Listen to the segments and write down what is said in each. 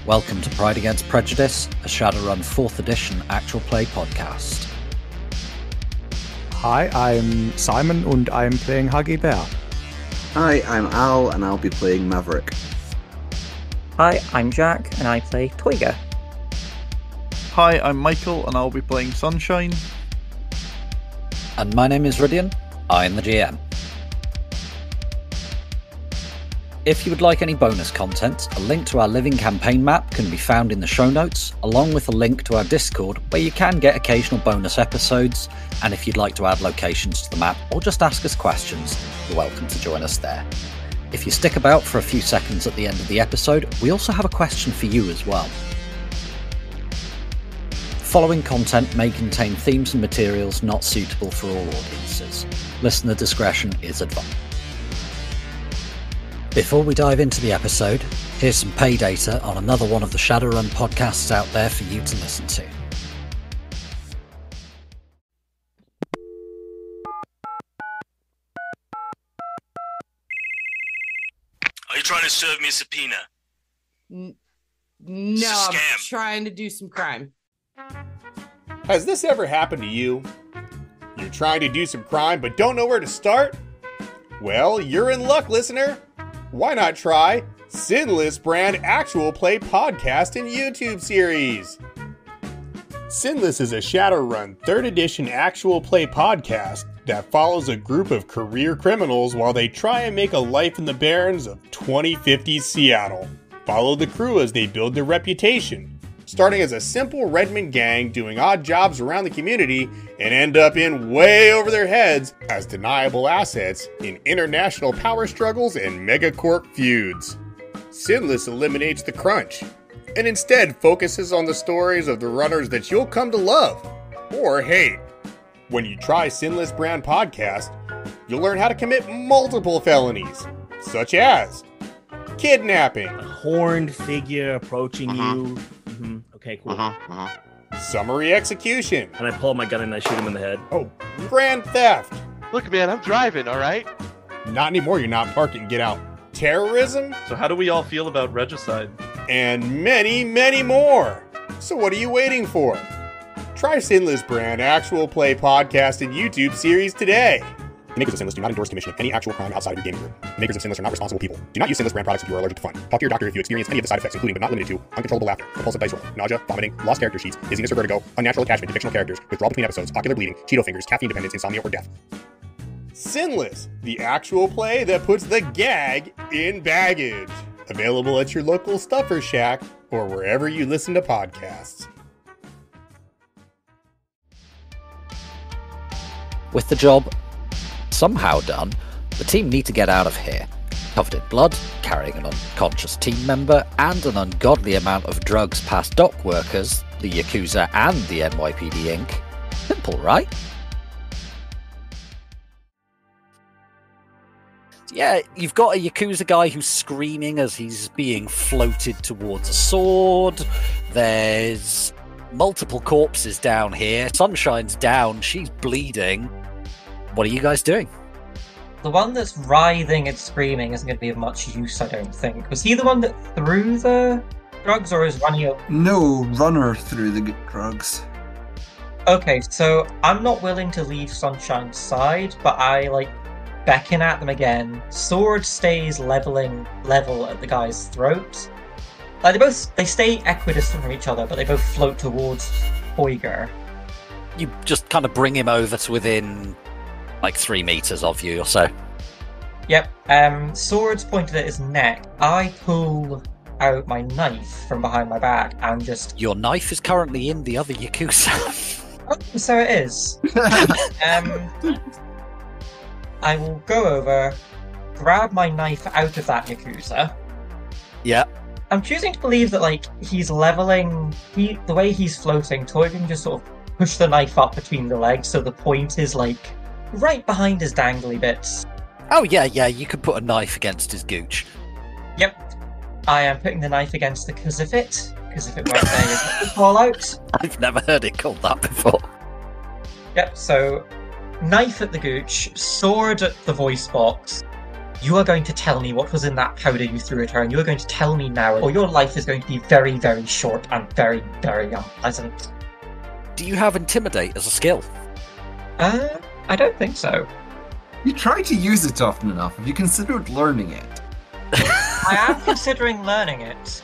Welcome to Pride Against Prejudice, a Shadowrun 4th edition actual play podcast. Hi, I'm Simon and I'm playing Huggy Bear. Hi, I'm Al and I'll be playing Maverick. Hi, I'm Jack and I play Toyga. Hi, I'm Michael and I'll be playing Sunshine. And my name is Rhydian, I'm the GM. If you would like any bonus content, a link to our living campaign map can be found in the show notes, along with a link to our Discord where you can get occasional bonus episodes, and if you'd like to add locations to the map or just ask us questions, you're welcome to join us there. If you stick about for a few seconds at the end of the episode, we also have a question for you as well. Following content may contain themes and materials not suitable for all audiences. Listener discretion is advised. Before we dive into the episode, here's some pay data on another one of the Shadowrun podcasts out there for you to listen to. Are you trying to serve me a subpoena? No, I'm trying to do some crime. Has this ever happened to you? You're trying to do some crime but don't know where to start? Well, you're in luck, listener. Why not try Sinless Brand Actual Play Podcast and YouTube series? Sinless is a Shadowrun 3rd edition actual play podcast that follows a group of career criminals while they try and make a life in the barrens of 2050s Seattle. Follow the crew as they build their reputation, starting as a simple Redmond gang doing odd jobs around the community and end up in way over their heads as deniable assets in international power struggles and megacorp feuds. Sinless eliminates the crunch and instead focuses on the stories of the runners that you'll come to love or hate. When you try Sinless Brand Podcast, you'll learn how to commit multiple felonies, such as kidnapping, a horned figure approaching you. Okay, cool. Summary execution. And I pull out my gun and I shoot him in the head. Oh, grand theft. Look, man, I'm driving, alright? Not anymore, you're not parking, get out. Terrorism. So how do we all feel about regicide? And many, many more. So what are you waiting for? Try Sinless Brand Actual Play Podcast and YouTube series today. The makers of Sinless do not endorse commission of any actual crime outside of your gaming group. The makers of Sinless are not responsible people. Do not use Sinless brand products if you are allergic to fun. Talk to your doctor if you experience any of the side effects, including but not limited to uncontrollable laughter, compulsive dice roll, nausea, vomiting, lost character sheets, dizziness or vertigo, unnatural attachment to fictional characters, withdrawal between episodes, ocular bleeding, Cheeto fingers, caffeine dependence, insomnia, or death. Sinless, the actual play that puts the gag in baggage. Available at your local Stuffer Shack or wherever you listen to podcasts. With the job somehow done, the team need to get out of here. Covered in blood, carrying an unconscious team member, and an ungodly amount of drugs past dock workers, the Kaykuza and the NYPD Inc. Simple, right? Yeah, you've got a Yakuza guy who's screaming as he's being floated towards a sword. There's multiple corpses down here. Sunshine's down, she's bleeding. What are you guys doing? The one that's writhing and screaming isn't going to be of much use, I don't think. Was he the one that threw the drugs, or is running up? No, runner through the drugs. Okay, so I'm not willing to leave Sunshine's side, but I, beckon at them again. Sword stays level at the guy's throat. They stay equidistant from each other, but they both float towards Toyga. You just kind of bring him over to within 3 meters of you or so. Yep. Sword's pointed at his neck. I pull out my knife from behind my back and just... Your knife is currently in the other Yakuza. Oh, so it is. I will go over, grab my knife out of that Yakuza. Yeah. I'm choosing to believe that, he's leveling... the way he's floating, Toyga can just sort of push the knife up between the legs, so the point is, right behind his dangly bits. Oh, yeah, you could put a knife against his gooch. Yep. I am putting the knife against the Kazifit. Kazifit right there is the call out. I've never heard it called that before. Yep, so knife at the gooch, sword at the voice box, You are going to tell me what was in that powder you threw at her, and you are going to tell me now, or your life is going to be very, very short and very, very unpleasant. Do you have Intimidate as a skill? I don't think so. You try to use it often enough. Have you considered learning it? I am considering learning it.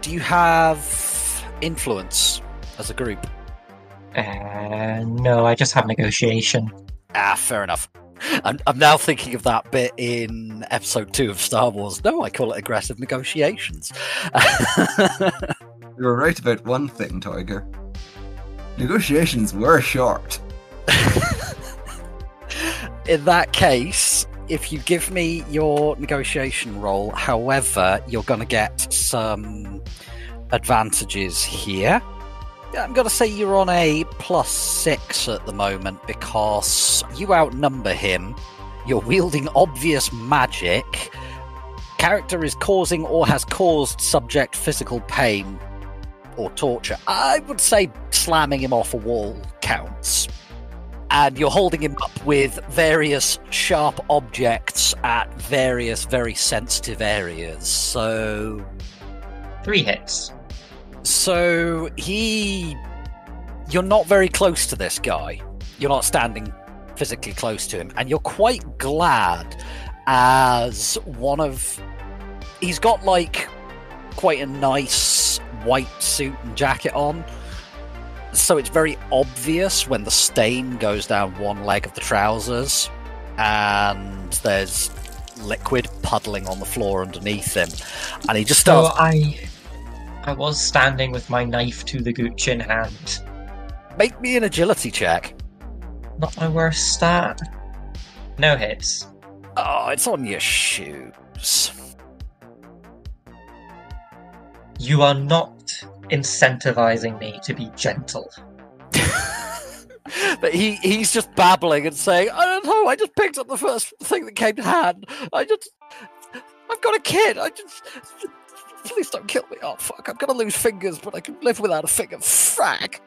Do you have Influence as a group? No, I just have Negotiation. Fair enough. I'm now thinking of that bit in episode 2 of Star Wars. No, I call it aggressive negotiations. You were right about one thing, Tiger. Negotiations were short. In that case, if you give me your negotiation roll, however, you're going to get some advantages here. I'm going to say you're on a +6 at the moment because you outnumber him. You're wielding obvious magic. Character is causing or has caused subject physical pain or torture. I would say slamming him off a wall counts. And you're holding him up with various sharp objects at various very sensitive areas. So 3 hits. So you're not very close to this guy. You're not standing physically close to him, and you're quite glad as he's got like quite a nice white suit and jacket on, so it's very obvious when the stain goes down one leg of the trousers and there's liquid puddling on the floor underneath him, and he just starts... So I was standing with my knife to the gooch in hand. Make me an agility check. Not my worst stat. No hits. Oh, it's on your shoes. You are not incentivizing me to be gentle. But he's just babbling and saying, I don't know, I just picked up the first thing that came to hand. I've got a kid. Please don't kill me. Oh, fuck, I'm gonna lose fingers, but I can live without a finger. Frag!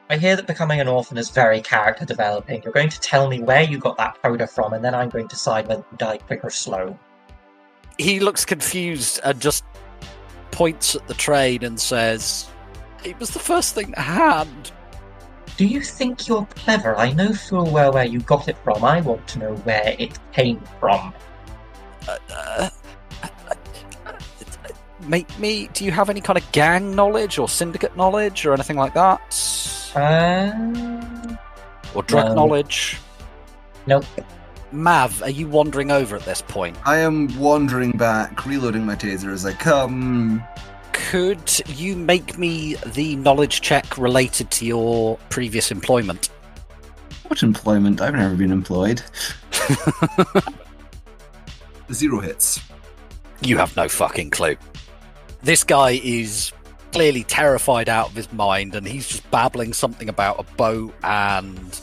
I hear that becoming an orphan is very character developing. You're going to tell me where you got that powder from, and then I'm going to decide whether you die quick or slow. He looks confused and just points at the train and says, it was the first thing to hand. Do you think you're clever? I know full well where you got it from. I want to know where it came from. Do you have any kind of gang knowledge or syndicate knowledge or anything like that? Or drug knowledge? Nope. Mav, are you wandering over at this point? I am wandering back, reloading my taser as I come. Could you make me the knowledge check related to your previous employment? What employment? I've never been employed. 0 hits. You have no fucking clue. This guy is clearly terrified out of his mind, and he's just babbling something about a boat, and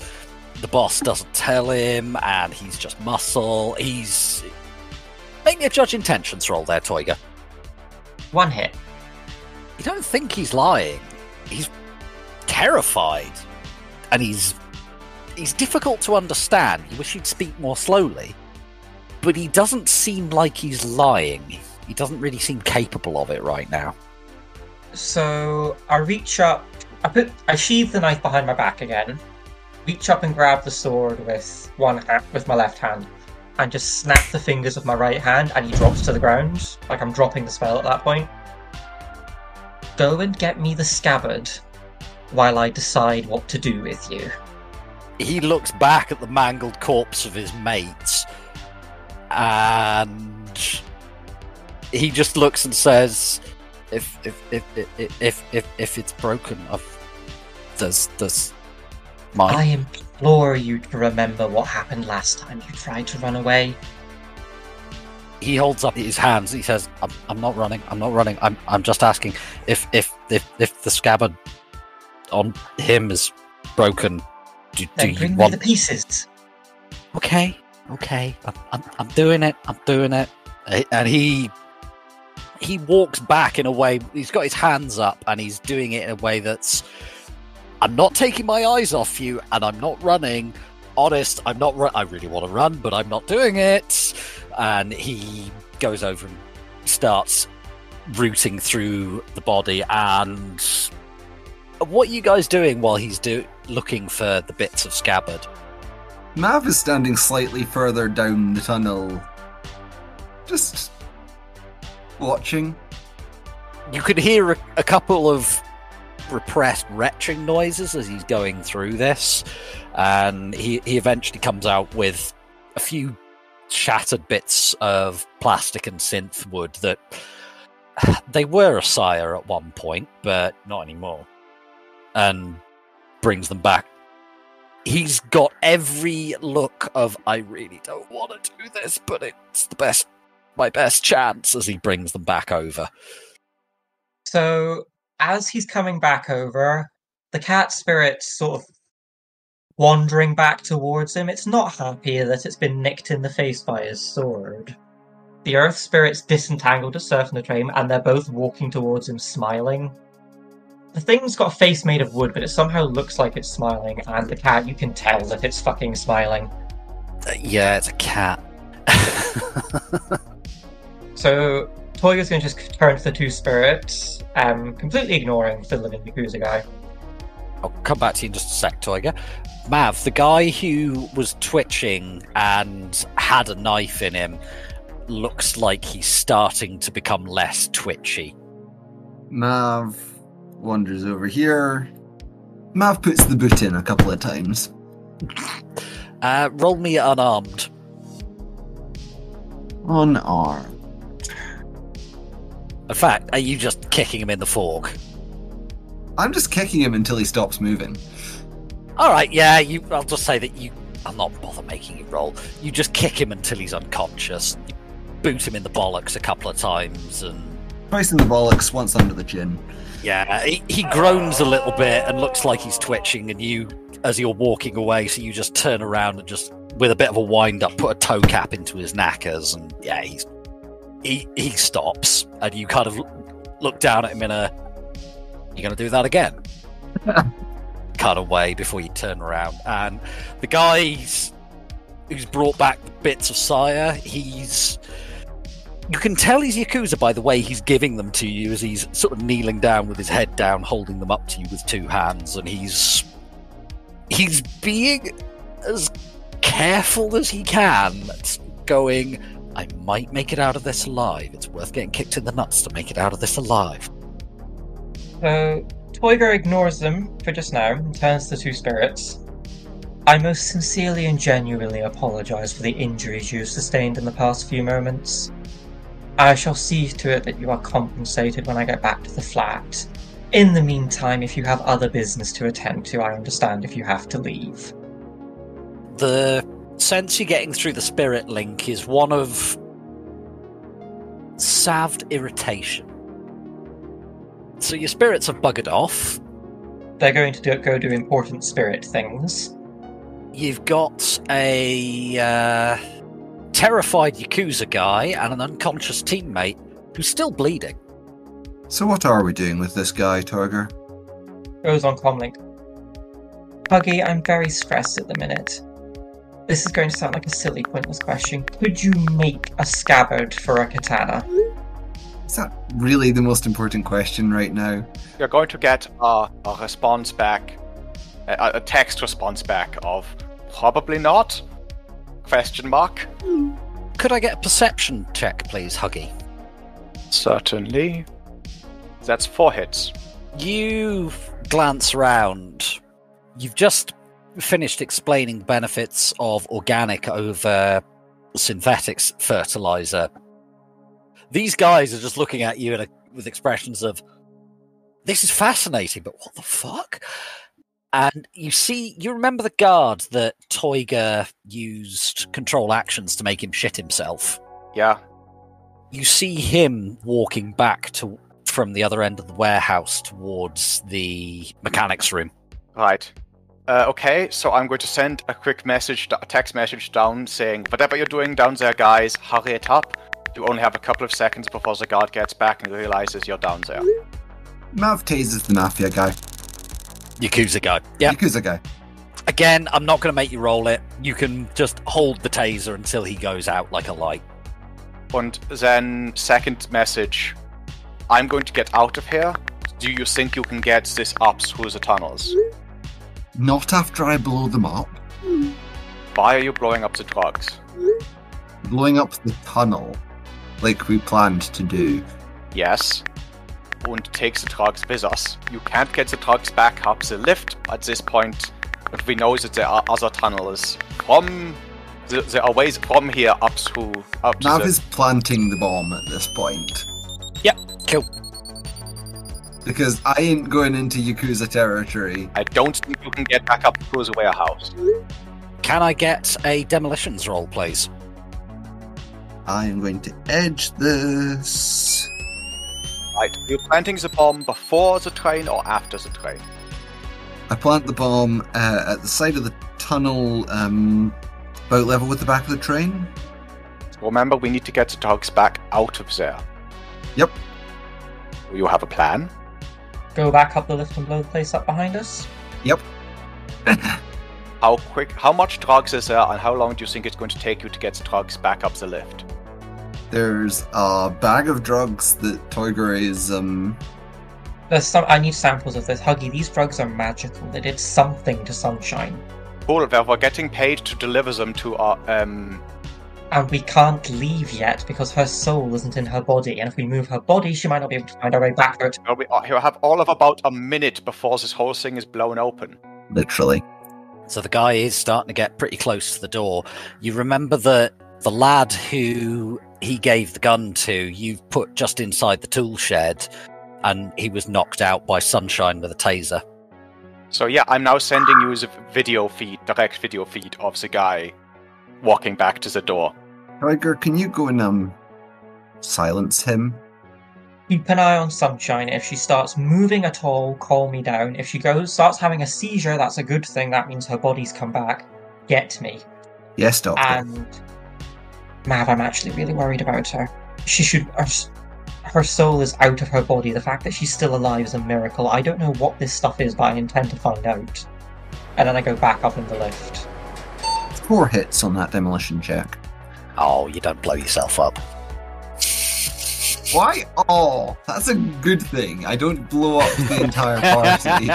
the boss doesn't tell him, and he's just muscle. Make me a judge intentions roll there, Toiga. 1 hit. You don't think he's lying. He's terrified, and he's difficult to understand. You wish he'd speak more slowly, but he doesn't seem like he's lying. He doesn't really seem capable of it right now. So I reach up, I sheathe the knife behind my back again, reach up and grab the sword with my left hand, and just snap the fingers of my right hand, and he drops to the ground, like I'm dropping the spell at that point. Go and get me the scabbard while I decide what to do with you. He looks back at the mangled corpse of his mates, and he just looks and says, "If it's broken, does mine." I implore you to remember what happened last time you tried to run away. He holds up his hands. He says, "I'm not running. I'm not running. I'm just asking if the scabbard on him is broken. Do you bring want me the pieces?" Okay. I'm doing it. And he walks back in a way. He's got his hands up, and he's doing it in a way that's, I'm not taking my eyes off you, and I'm not running. Honest, I'm not. I really want to run, but I'm not doing it. and he goes over and starts rooting through the body. And what are you guys doing while he's looking for the bits of scabbard? Mav is standing slightly further down the tunnel, just watching. You could hear a couple of repressed retching noises as he's going through this, and he eventually comes out with a few shattered bits of plastic and synth wood that they were a sire at one point, but not anymore, and brings them back. He's got every look of, I really don't want to do this, but it's my best chance, as he brings them back over. So, as he's coming back over, the cat spirit's sort of wandering back towards him. It's not happy that it's been nicked in the face by his sword. The earth spirit's disentangled itself from the train, and they're both walking towards him, smiling. The thing's got a face made of wood, but it somehow looks like it's smiling, and the cat, you can tell that it's fucking smiling. Yeah, it's a cat. So, Toyga's going to just turn to the two spirits, completely ignoring the living Kaykuza guy. I'll come back to you in just a sec, Toyga. Mav, the guy who was twitching and had a knife in him, looks like he's starting to become less twitchy. Mav wanders over here. Mav puts the boot in a couple of times. Roll me unarmed. Unarmed. In fact, are you just kicking him in the fork? I'm just kicking him until he stops moving. Alright, yeah, I'll just say that I'll not bother making you roll. You just kick him until he's unconscious. You boot him in the bollocks a couple of times, and... Twice in the bollocks, once under the chin. Yeah, he groans a little bit and looks like he's twitching, and you, as you're walking away, so you just turn around and just, with a bit of a wind-up, put a toe cap into his knackers, and yeah, he stops, and you kind of look down at him in a, you gonna do that again? kind of way before you turn around. And the guy who's brought back the bits of Sire, you can tell he's Yakuza by the way he's giving them to you, as he's sort of kneeling down with his head down, holding them up to you with two hands, and he's being as careful as he can, going, I might make it out of this alive. It's worth getting kicked in the nuts to make it out of this alive. So, Toyga ignores them for just now and turns to the two spirits. I most sincerely and genuinely apologise for the injuries you've sustained in the past few moments. I shall see to it that you are compensated when I get back to the flat. In the meantime, if you have other business to attend to, I understand if you have to leave. The sense you're getting through the spirit link is one of salved irritation. So your spirits have buggered off. They're going to go do important spirit things. You've got a terrified Yakuza guy and an unconscious teammate who's still bleeding. So what are we doing with this guy, Torger? Goes on comlink. Huggy, I'm very stressed at the minute. This is going to sound like a silly, pointless question. Could you make a scabbard for a katana? Is that really the most important question right now? You're going to get a response back, a text response back of probably not? Question mark. Could I get a perception check, please, Huggy? Certainly. That's 4 hits. You glance around. You've just finished explaining the benefits of organic over synthetic fertilizer. These guys are just looking at you with expressions of, this is fascinating, but what the fuck? And you remember the guard that Toyga used control actions to make him shit himself? Yeah. You see him walking back from the other end of the warehouse towards the mechanics room. Right. Okay, so I'm going to send a quick message, a text message down saying, whatever you're doing down there, guys, hurry it up. You only have a couple of seconds before the guard gets back and realizes you're down there. Mav tases the Mafia guy. Yakuza guy. Yeah. Yakuza guy. Again, I'm not going to make you roll it. You can just hold the taser until he goes out like a light. And then second message, I'm going to get out of here. Do you think you can get this up through the tunnels? Not after I blow them up. Why are you blowing up the drugs? Blowing up the tunnel, like we planned to do. Yes. And take the drugs with us. You can't get the drugs back up the lift at this point, but we know that there are other tunnels from... There are ways from here up through... Nav is planting the bomb at this point. Yep, cool. Because I ain't going into Yakuza territory. I don't think you can get back up through the warehouse. Can I get a demolitions roll, please? I am going to edge this. Right, are you planting the bomb before the train or after the train? I plant the bomb at the side of the tunnel, about level with the back of the train. Remember, we need to get the dogs back out of there. Yep. Do you have a plan? Go back up the lift and blow the place up behind us? Yep. How much drugs is there, and how long do you think it's going to take you to get the drugs back up the lift? There's a bag of drugs that Toiger is, I need samples of this. Huggy, these drugs are magical. They did something to Sunshine. Cool, well, we're getting paid to deliver them to our, And we can't leave yet because her soul isn't in her body, and if we move her body, she might not be able to find our way back to it. Well, we have all of about a minute before this whole thing is blown open. Literally. So the guy is starting to get pretty close to the door. You remember that the lad who he gave the gun to, you've put just inside the tool shed, and he was knocked out by Sunshine with a taser. So yeah, I'm now sending you the direct video feed of the guy walking back to the door. Toiger, can you go and, silence him? Keep an eye on Sunshine. If she starts moving at all, call me down. If she starts having a seizure, that's a good thing. That means her body's come back. Get me. Yes, Doctor. And Mav, I'm actually really worried about her. Her soul is out of her body. The fact that she's still alive is a miracle. I don't know what this stuff is, but I intend to find out. And then I go back up in the lift. 4 hits on that demolition check. Oh, you don't blow yourself up. Why? Oh, that's a good thing. I don't blow up the entire party.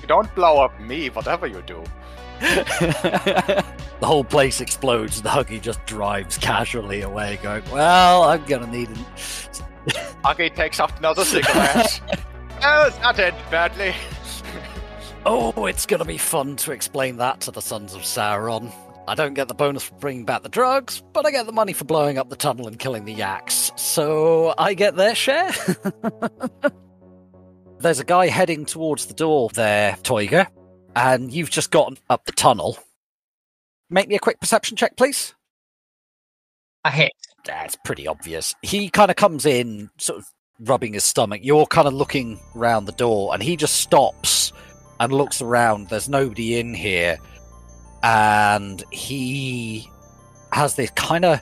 You don't blow up me, whatever you do. The whole place explodes and Huggy just drives casually away going, well, I'm gonna need it. Huggy takes off another cigarette. Oh, it's not ended badly. Oh, it's gonna be fun to explain that to the Sons of Sauron. I don't get the bonus for bringing back the drugs, but I get the money for blowing up the tunnel and killing the yaks, so I get their share. There's a guy heading towards the door there, Toiger, and you've just gotten up the tunnel. Make me a quick perception check, please. A hit. That's pretty obvious. He kind of comes in, sort of rubbing his stomach. You're kind of looking around the door, and he just stops and looks around. There's nobody in here. And he has this kind of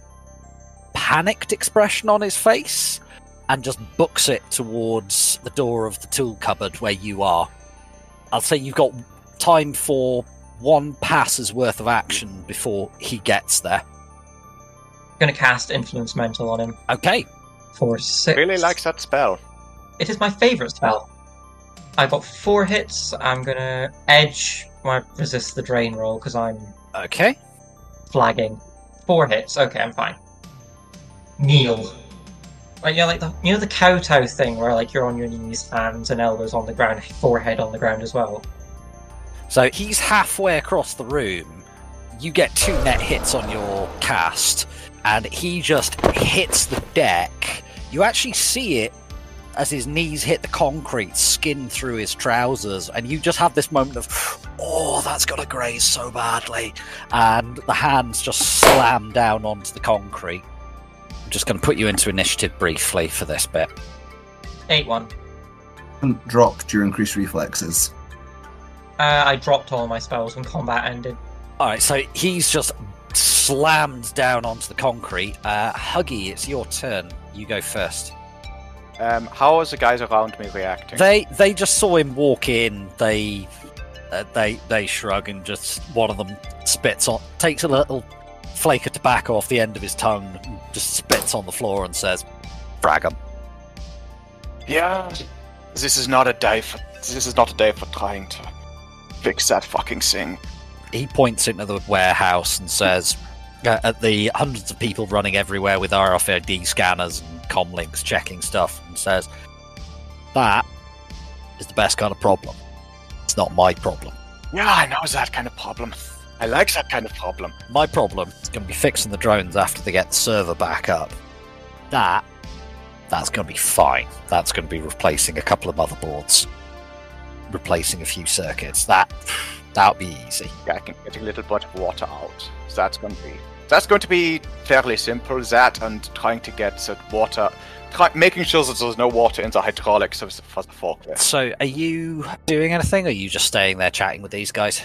panicked expression on his face and just books it towards the door of the tool cupboard where you are. I'll say you've got time for 1 pass's worth of action before he gets there. I'm going to cast Influence Mental on him. Okay. For 6. Really likes that spell. It is my favourite spell. I got 4 hits. I'm going to edge my resist the drain roll because I'm okay. Flagging. 4 hits. Okay, I'm fine. Kneel. Like, yeah, like the kowtow thing where like you're on your knees, hands and elbows on the ground, forehead on the ground as well. So he's halfway across the room. You get 2 net hits on your cast, and he just hits the deck. You actually see it as his knees hit the concrete, skin through his trousers, and you just have this moment of, oh, that's got to graze so badly, and the hands just slam down onto the concrete. I'm just going to put you into initiative briefly for this bit. 8-1. Dropped your increased reflexes. I dropped all my spells when combat ended. Alright, so he's just slammed down onto the concrete. Huggy, it's your turn. You go first. How are the guys around me reacting? They just saw him walk in. They shrug and just one of them takes a little flake of tobacco off the end of his tongue, just spits on the floor and says, "Frag 'em." Yeah, this is not a day for trying to fix that fucking thing. He points into the warehouse and says, at the hundreds of people running everywhere with RFID scanners and comlinks checking stuff, and says, "That is the best kind of problem. It's not my problem. Yeah, I know that kind of problem. I like that kind of problem. My problem is going to be fixing the drones after they get the server back up. That's going to be fine. That's going to be replacing a couple of motherboards, replacing a few circuits. That'll be easy. Yeah, I can get a little bit of water out. That's going to be fairly simple. That and trying to get the water, making sure that there's no water in the hydraulics for the forklift. So, are you doing anything, or are you just staying there chatting with these guys?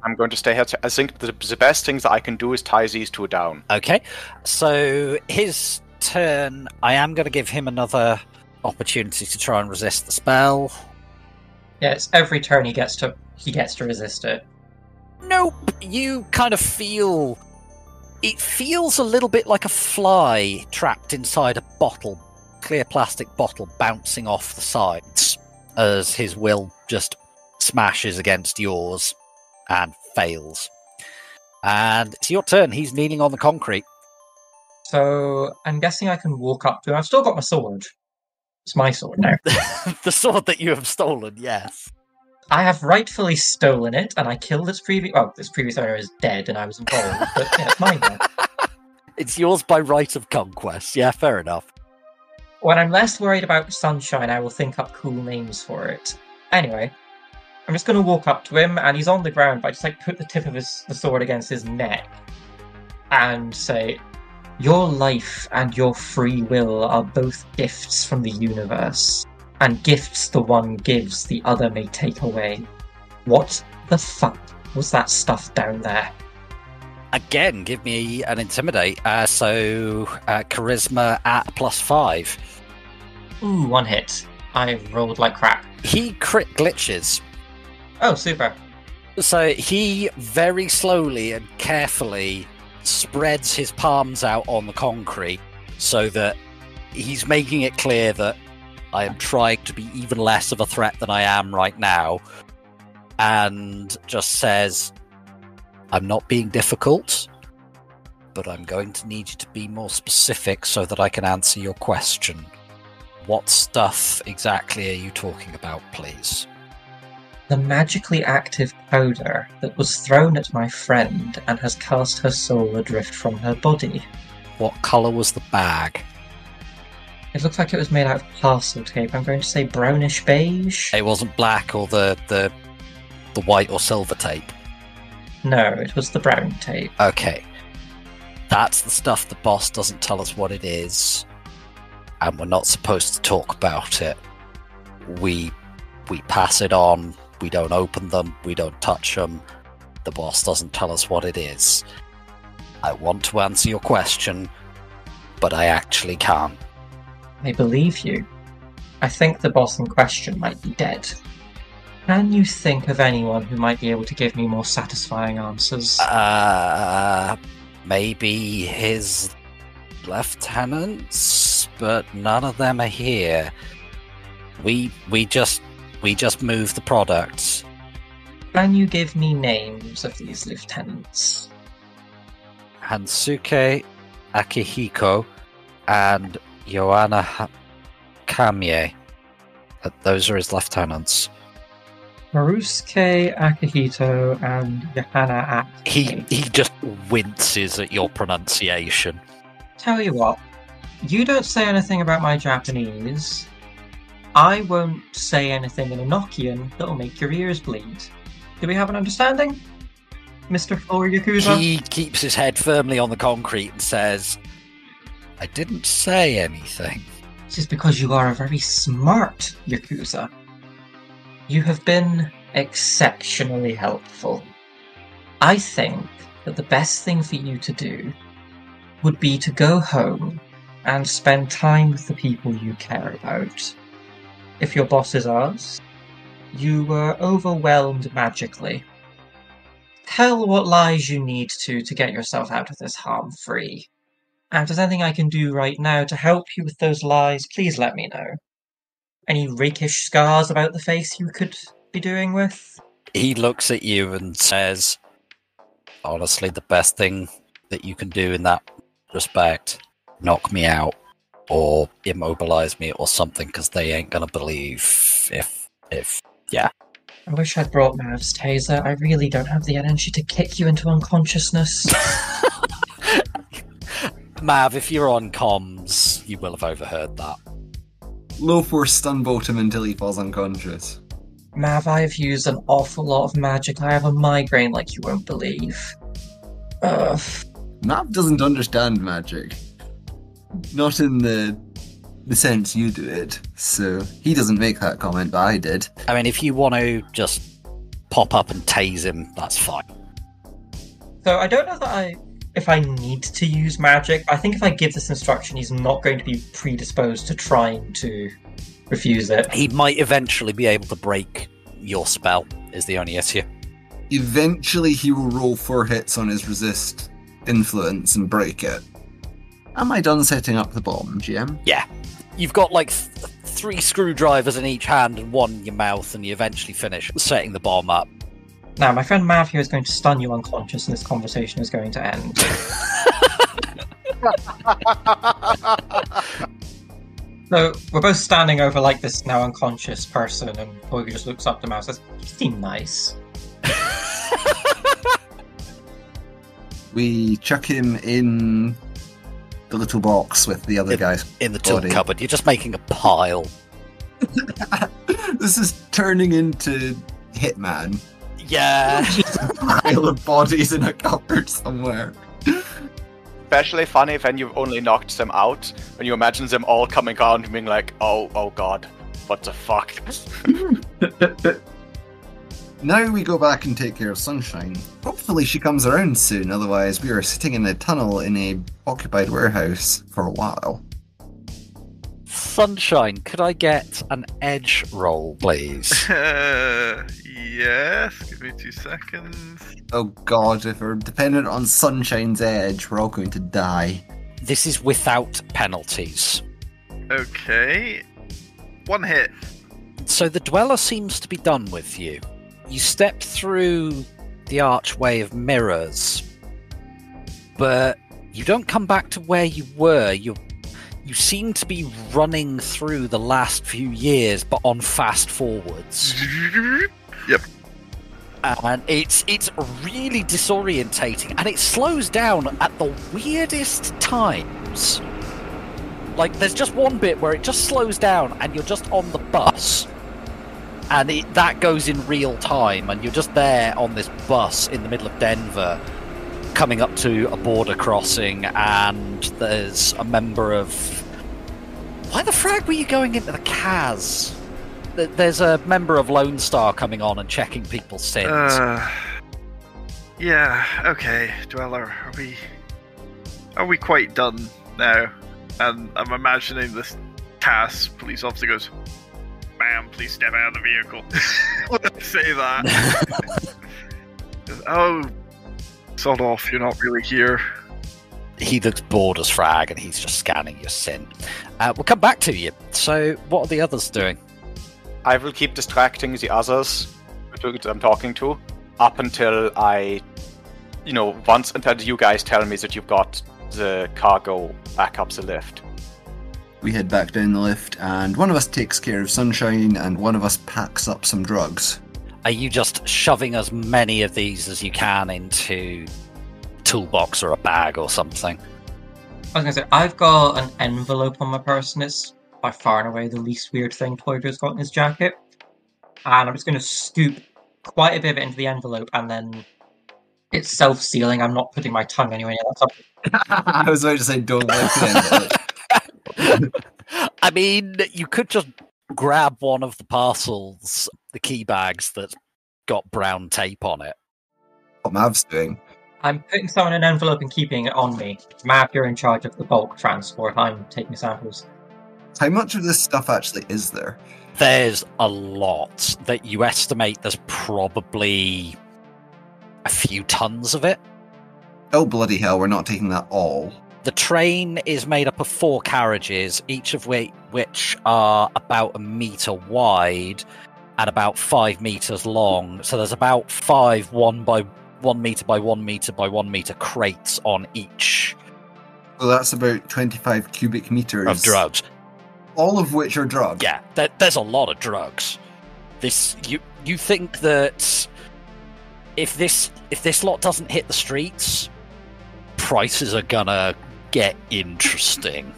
I'm going to stay here. I think the best thing that I can do is tie these two down. Okay, so his turn. I am going to give him another opportunity to try and resist the spell. Yeah, it's every turn he gets to resist it. Nope. You kind of feel... It feels a little bit like a fly trapped inside a bottle, clear plastic bottle, bouncing off the sides as his will just smashes against yours and fails. And it's your turn. He's kneeling on the concrete. So, I'm guessing I can walk up to him. I've still got my sword. It's my sword now. The sword that you have stolen, yes. I have rightfully stolen it, and I killed its previous... Well, its previous owner is dead, and I was involved, but yeah, it's mine now. It's yours by right of conquest. Yeah, fair enough. When I'm less worried about sunshine, I will think up cool names for it. Anyway, I'm just going to walk up to him, and he's on the ground, but I just put the tip of the sword against his neck, and say, "Your life and your free will are both gifts from the universe. And gifts the one gives, the other may take away. What the fuck was that stuff down there?" Again, give me an intimidate. Charisma at +5. Ooh, one hit. I rolled like crap. He crit glitches. Oh, super. So he very slowly and carefully spreads his palms out on the concrete so that he's making it clear that I am trying to be even less of a threat than I am right now, and just says, "I'm not being difficult, but I'm going to need you to be more specific so that I can answer your question. What stuff exactly are you talking about, please?" The magically active powder that was thrown at my friend and has cast her soul adrift from her body. What colour was the bag? It looks like it was made out of parcel tape. I'm going to say brownish beige. It wasn't black or the white or silver tape? No, it was the brown tape. Okay. That's the stuff the boss doesn't tell us what it is, and we're not supposed to talk about it. We pass it on, we don't open them, we don't touch them. The boss doesn't tell us what it is. I want to answer your question, but I actually can't. I believe you. I think the boss in question might be dead. Can you think of anyone who might be able to give me more satisfying answers? Maybe his lieutenants, but none of them are here. We just move the products. Can you give me names of these lieutenants? Hansuke Akihiko and Yohana Kamie. Those are his lieutenants. Marusuke Akihito and Yohana Akihiko. He just winces at your pronunciation. Tell you what, you don't say anything about my Japanese. I won't say anything in Enochian that'll make your ears bleed. Do we have an understanding, Mr. Full Yakuza? He keeps his head firmly on the concrete and says, "I didn't say anything." This is because you are a very smart Yakuza. You have been exceptionally helpful. I think that the best thing for you to do would be to go home and spend time with the people you care about. If your boss is ours, you were overwhelmed magically. tell what lies you need to get yourself out of this harm-free. And if there's anything I can do right now to help you with those lies, please let me know. Any rakish scars about the face you could be doing with? He looks at you and says, honestly, the best thing that you can do in that respect, knock me out or immobilize me or something, because they ain't gonna believe if yeah. I wish I'd brought Mav's taser. I really don't have the energy to kick you into unconsciousness. Mav, if you're on comms, you will have overheard that. Low force stun-bolt him until he falls unconscious. Mav, I have used an awful lot of magic. I have a migraine like you won't believe. Mav doesn't understand magic. Not in the sense you do it. So he doesn't make that comment, but I did. I mean, if you want to just pop up and tase him, that's fine. So I don't know that if I need to use magic. I think if I give this instruction, he's not going to be predisposed to trying to refuse it. He might eventually be able to break your spell, is the only issue. Eventually he will roll 4 hits on his resist influence and break it. Am I done setting up the bomb, GM? Yeah. You've got like 3 screwdrivers in each hand and 1 in your mouth, and you eventually finish setting the bomb up. Now, my friend Mav here is going to stun you unconscious, and this conversation is going to end. So, we're both standing over like this now unconscious person, and Boyga just looks up to Mav and says, "You seem nice." We chuck him in the little box with the other guys. In the tool cupboard. You're just making a pile. This is turning into Hitman. Yeah. Just a pile of bodies in a cupboard somewhere. Especially funny when you've only knocked them out, when you imagine them all coming around and being like, oh god, what the fuck? Now we go back and take care of Sunshine. Hopefully she comes around soon, otherwise we are sitting in a tunnel in a occupied warehouse for a while. Sunshine, could I get an edge roll, please? Yes, give me 2 seconds. Oh god, if we're dependent on Sunshine's edge, we're all going to die. This is without penalties. Okay. 1 hit. So the Dweller seems to be done with you. You step through the archway of mirrors, but you don't come back to where you were. You seem to be running through the last few years, but on fast forwards. Yep. And it's really disorientating, and it slows down at the weirdest times. Like, there's just one bit where it just slows down, and you're just on the bus. And that goes in real time, and you're just there on this bus in the middle of Denver, coming up to a border crossing, and there's a member of... Why the frag were you going into the Kaz? There's a member of Lone Star coming on and checking people's sins. Yeah, okay, Dweller, are we quite done now? And I'm imagining this Cass police officer goes, "Ma'am, please step out of the vehicle." When I say that. Oh, sod off, you're not really here. He looks bored as frag, and he's just scanning your sin. We'll come back to you. So, what are the others doing? I will keep distracting the others that I'm talking to up until until you guys tell me that you've got the cargo back up the lift. We head back down the lift, and one of us takes care of Sunshine, and one of us packs up some drugs. Are you just shoving as many of these as you can into a toolbox or a bag or something? I was going to say, I've got an envelope on my person. It's by far and away the least weird thing Toydo's got in his jacket. And I'm just going to scoop quite a bit of it into the envelope, and then it's self-sealing. I'm not putting my tongue anywhere near that stuff. I was about to say, don't like the envelope. I mean, you could just grab one of the parcels, the key bags that got brown tape on it. What Mav's doing. I'm putting some in an envelope and keeping it on me. Mav, you're in charge of the bulk transport. I'm taking samples. How much of this stuff actually is there? There's a lot that you estimate there's probably a few tons of it. Oh, bloody hell, we're not taking that all. The train is made up of 4 carriages, each of which are about 1 meter wide and about 5 meters long. So there's about 5 1 by 1 meter by 1 meter by 1 meter crates on each. So that's about 25 cubic meters of drugs. All of which are drugs. Yeah, there's a lot of drugs. You think that if this lot doesn't hit the streets, prices are gonna get interesting.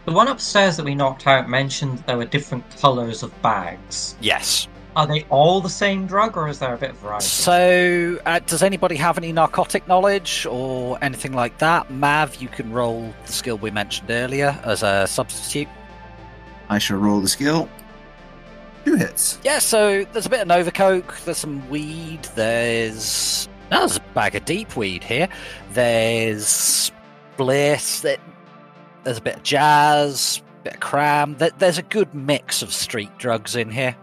The one upstairs that we knocked out mentioned there were different colours of bags. Yes. Are they all the same drug, or is there a bit of variety? So, does anybody have any narcotic knowledge or anything like that? Mav, you can roll the skill we mentioned earlier as a substitute. I shall roll the skill. 2 hits. Yeah, so there's a bit of Nova Coke, there's some weed, there's a bag of deep weed here, there's bliss, there's a bit of jazz, a bit of cram, there's a good mix of street drugs in here.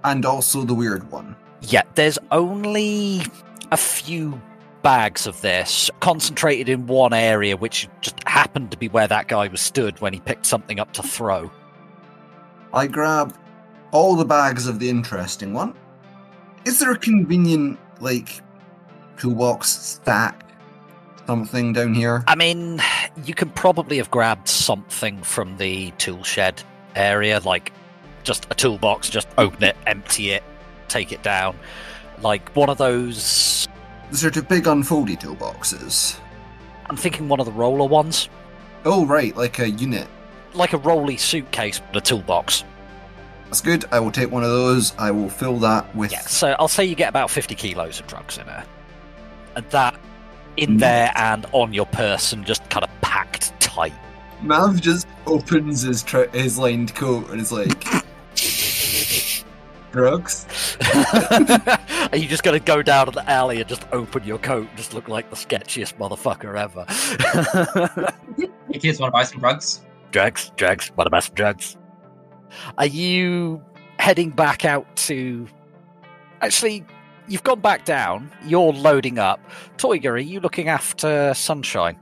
And also the weird one. Yeah, there's only a few bags of this concentrated in one area, which just happened to be where that guy was stood when he picked something up to throw. I grab all the bags of the interesting one. Is there a convenient, toolbox stack? Something down here? I mean, you can probably have grabbed something from the tool shed area, just a toolbox, just open it, empty it, take it down. One of those... The sort of big unfoldy toolboxes. I'm thinking one of the roller ones. Oh, right, like a unit. Like a rolly suitcase, but a toolbox. That's good. I will take one of those. I will fill that with... Yeah, so I'll say you get about 50 kilos of drugs in there. And that in there and on your person, just kind of packed tight. Mav just opens his lined coat and is like... Drugs? Are you just going to go down to the alley and just open your coat and just look like the sketchiest motherfucker ever? You kids want to buy some drugs? Drugs. Want to buy some drugs? Are you heading back out to... Actually, you've gone back down. You're loading up. Toiga, are you looking after Sunshine?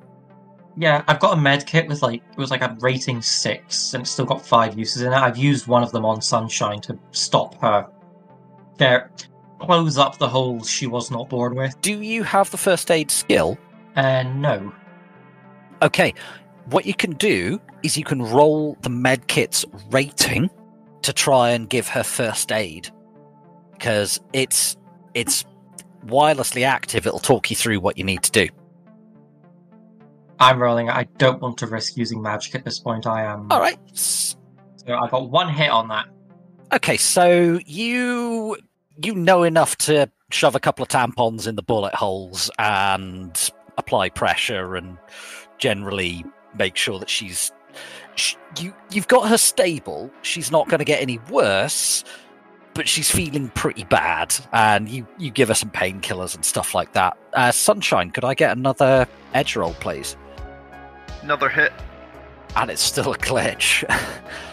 Yeah, I've got a med kit with it was a rating 6, and it's still got 5 uses in it. I've used one of them on Sunshine to stop her. Close up the holes she was not born with. Do you have the first aid skill? No. Okay, what you can do is you can roll the med kit's rating to try and give her first aid. Because it's wirelessly active, it'll talk you through what you need to do. I'm rolling. I don't want to risk using magic at this point. I am. All right. So I got 1 hit on that. Okay, so you know enough to shove a couple of tampons in the bullet holes and apply pressure and generally make sure that you've got her stable. She's not going to get any worse, but she's feeling pretty bad, and you give her some painkillers and stuff like that. Sunshine, could I get another edge roll, please? Another hit. And it's still a glitch.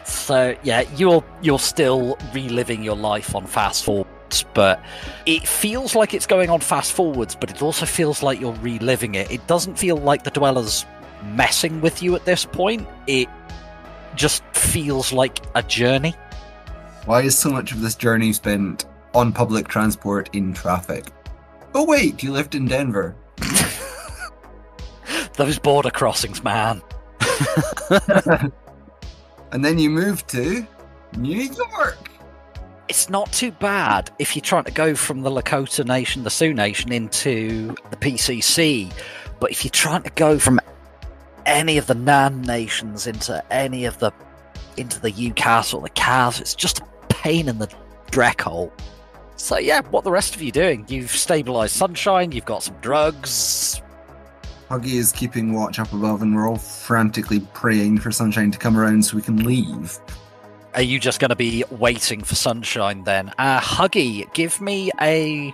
So, yeah, you're still reliving your life on fast forwards, but it feels like it's going on fast forwards, but it also feels like you're reliving it. It doesn't feel like the Dweller's messing with you at this point. It just feels like a journey. Why is so much of this journey spent on public transport in traffic? Oh wait, you lived in Denver. Those border crossings, man. And then you moved to New York. It's not too bad if you're trying to go from the Lakota Nation, the Sioux Nation, into the PCC. But if you're trying to go from any of the Nan nations into the UCAS or the CAS, it's just a pain in the dreck hole. So yeah, what the rest of you doing? You've stabilised Sunshine, you've got some drugs. Huggy is keeping watch up above, and we're all frantically praying for Sunshine to come around so we can leave. Are you just going to be waiting for Sunshine then? Huggy, give me I'm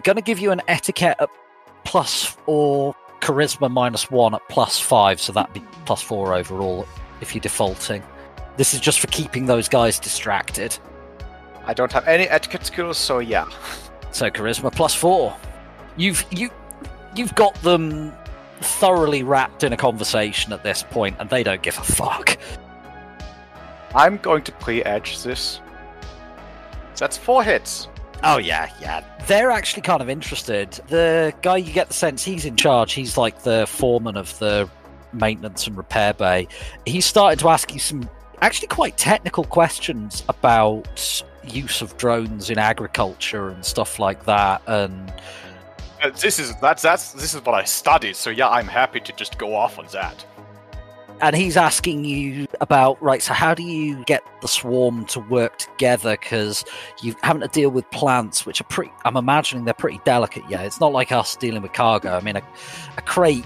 going to give you an etiquette at +, or charisma -1 at +5, so that'd be +4 overall if you're defaulting. This is just for keeping those guys distracted. I don't have any etiquette skills, so yeah. So charisma +4. You've got them thoroughly wrapped in a conversation at this point, and they don't give a fuck. I'm going to pre-edge this. That's 4 hits. Oh, yeah. They're actually kind of interested. The guy, you get the sense he's in charge. He's like the foreman of the maintenance and repair bay. He started to ask you some actually quite technical questions about use of drones in agriculture and stuff like that. And this is what I studied. So yeah, I'm happy to just go off on that. And he's asking you about, right, so how do you get the swarm to work together? Because you're having to deal with plants, which are I'm imagining they're pretty delicate. Yeah, it's not like us dealing with cargo. I mean, a crate,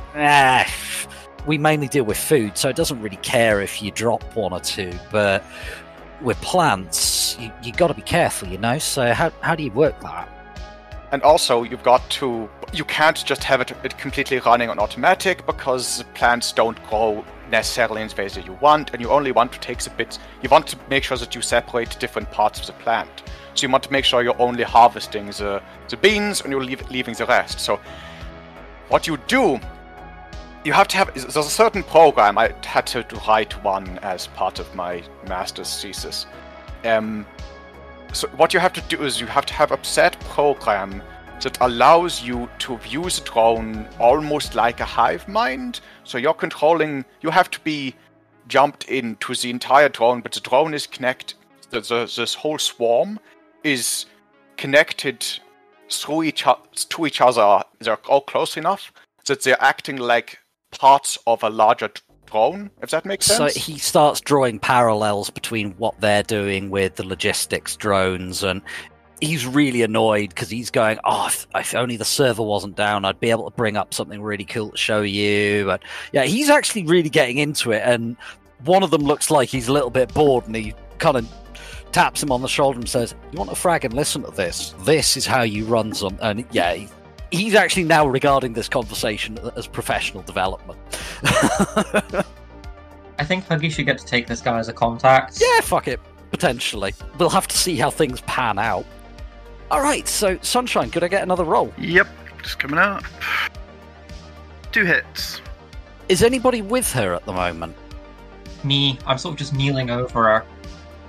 we mainly deal with food, so it doesn't really care if you drop 1 or 2. But with plants, you got to be careful, you know? So how do you work that? And also, you can't just have it completely running on automatic, because plants don't grow necessarily in the ways that you want, and you only want to take the bits. You want to make sure that you separate different parts of the plant. So you want to make sure you're only harvesting the beans and you're leaving the rest. So what you do, you have to have. There's a certain program. I had to write one as part of my master's thesis. So what you have to do is you have to have a set program that allows you to view the drone almost like a hive mind. So you have to be jumped into the entire drone, but the drone is connected. This whole swarm is connected to each other. They're all close enough that they're acting like parts of a larger drone, if that makes sense. So he starts drawing parallels between what they're doing with the logistics drones, and he's really annoyed because he's going, if only the server wasn't down, I'd be able to bring up something really cool to show you. And yeah, he's actually really getting into it, and one of them looks like he's a little bit bored, and he kind of taps him on the shoulder and says, "You want to frag and listen to this? This is how you run some." And yeah, he's actually now regarding this conversation as professional development. I think Huggy should get to take this guy as a contact. Yeah, fuck it. Potentially. We'll have to see how things pan out. Alright, so Sunshine, could I get another roll? Yep, just coming up. 2 hits. Is anybody with her at the moment? Me, I'm sort of just kneeling over her.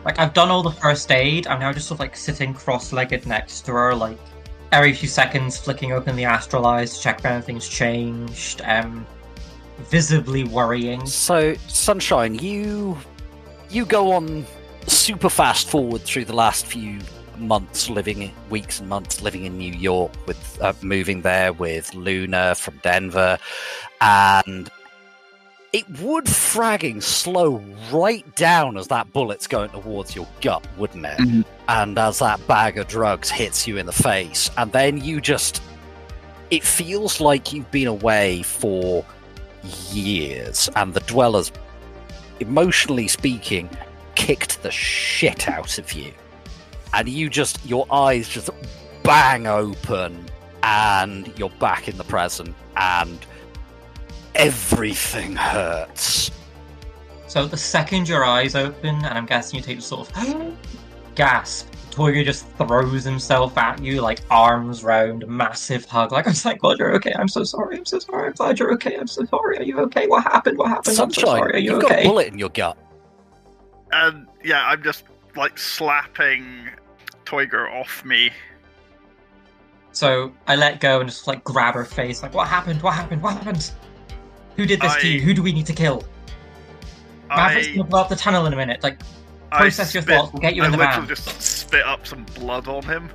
Like, I've done all the first aid, I'm now just sort of like sitting cross-legged next to her, like every few seconds flicking open the astral eyes to check if anything's changed, visibly worrying. So, Sunshine, you go on super fast forward through the last few weeks and months living in New York, with moving there with Luna from Denver, and it would fragging slow right down as that bullet's going towards your gut, wouldn't it? Mm-hmm. And as that bag of drugs hits you in the face, and then it feels like you've been away for years, and the dwellers, emotionally speaking, kicked the shit out of you. And your eyes just bang open, and you're back in the present, and everything hurts. So the second your eyes open, and I'm guessing you take a sort of gasp, Toyga just throws himself at you, like arms round, massive hug, like, I'm like, God, you're okay, I'm so sorry, I'm glad you're okay, I'm so sorry, are you okay, what happened, Sunshine, I'm so sorry, are you you've okay? got a bullet in your gut. And yeah, I'm just like slapping Toyga off me. So I let go and just like grab her face, like, what happened? Who did this to you? Who do we need to kill? Maverick's gonna blow up the tunnel in a minute. Like, process your thoughts. We'll get you in the van. I literally just spit up some blood on him.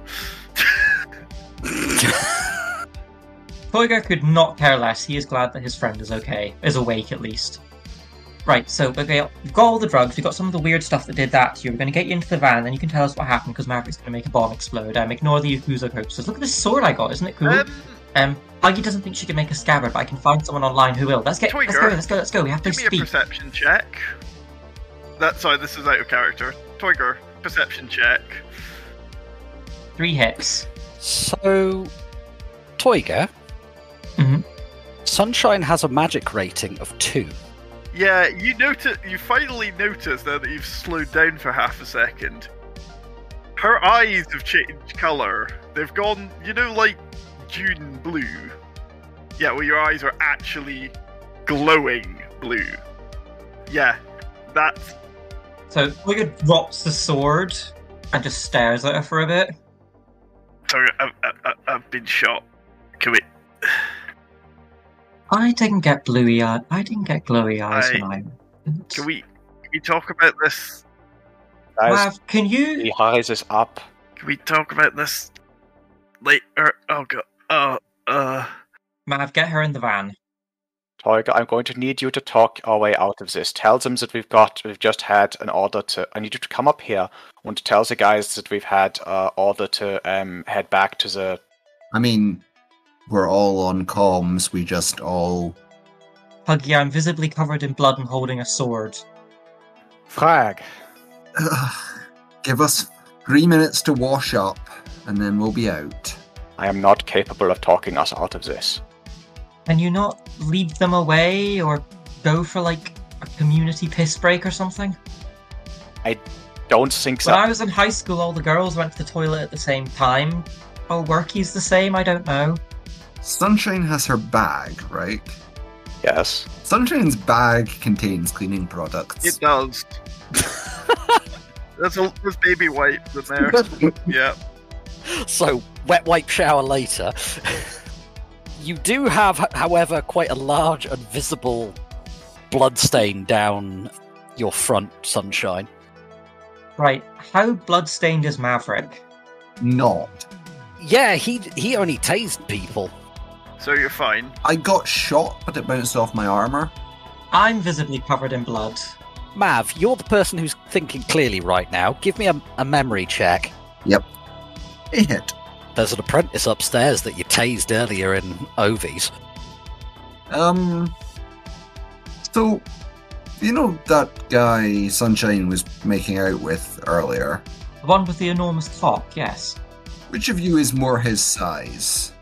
Toyga could not care less. He is glad that his friend is okay. Is awake, at least. Right, so okay, we've got all the drugs. We've got some of the weird stuff that did that to you. We're going to get you into the van, then you can tell us what happened, because Maverick's going to make a bomb explode. Ignore the Kaykuza hoaxes. Look at this sword I got. Isn't it cool? Huggy doesn't think she can make a scabbard, but I can find someone online who will. Let's go. We have to speak. Give me a perception check. This is out of character. Toyga, perception check. 3 hits. So, Toyga, Sunshine has a magic rating of 2. Yeah, you finally notice that you've slowed down for half a second. Her eyes have changed colour. They've gone, like June blue. Yeah, well, your eyes are actually glowing blue. Yeah, that's... So Toyga drops the sword and just stares at her for a bit. Sorry, I've been shot. Can we... I didn't get glowy eyes when I... Can we talk about this? Guys, Mav, can you... the eyes is up. Can we talk about this later? Oh god. Mav, get her in the van. Toyga, I'm going to need you to talk our way out of this. Tell them that we've just had an order to... I need you to come up here and to tell the guys that we've had order to head back to the... I mean, we're all on comms, we just all... Huggy, I'm visibly covered in blood and holding a sword. Frag. Give us 3 minutes to wash up, and then we'll be out. I am not capable of talking us out of this. Can you not lead them away, or go for, like, a community piss break or something? I don't think so. When I was in high school, all the girls went to the toilet at the same time. Oh, Worky's the same? I don't know. Sunshine has her bag, right? Yes. Sunshine's bag contains cleaning products. It does. There's baby wipes in there. Yeah. So, wet wipe shower later. You do have, however, quite a large and visible bloodstain down your front, Sunshine. Right, how bloodstained is Maverick? Not. Yeah, he only tased people. So you're fine. I got shot, but it bounced off my armor. I'm visibly covered in blood. Mav, you're the person who's thinking clearly right now. Give me a memory check. Yep. A hit. There's an apprentice upstairs that you tased earlier in Ovies. So, you know that guy Sunshine was making out with earlier? The one with the enormous cock, yes. Which of you is more his size?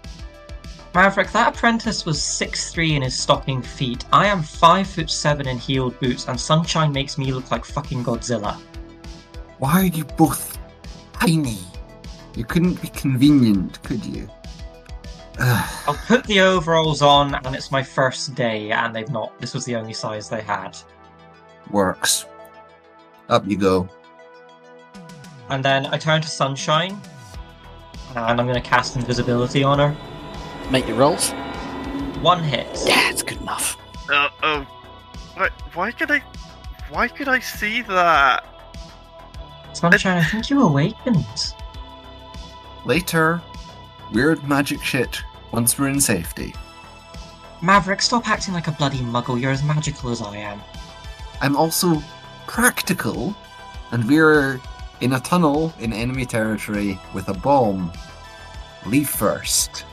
Maverick, that apprentice was 6'3" in his stocking feet. I am 5'7" in heeled boots, and Sunshine makes me look like fucking Godzilla. Why are you both tiny? You couldn't be convenient, could you? I'll put the overalls on, and it's my first day, and they've not. This was the only size they had. Works. Up you go. And then I turn to Sunshine, and I'm going to cast invisibility on her. Make your rolls. 1 hit. Yeah, it's good enough. Why could I see that? Sunshine, I think you awakened. Later. Weird magic shit once we're in safety. Maverick, stop acting like a bloody muggle. You're as magical as I am. I'm also practical, and we're in a tunnel in enemy territory with a bomb. Leave first.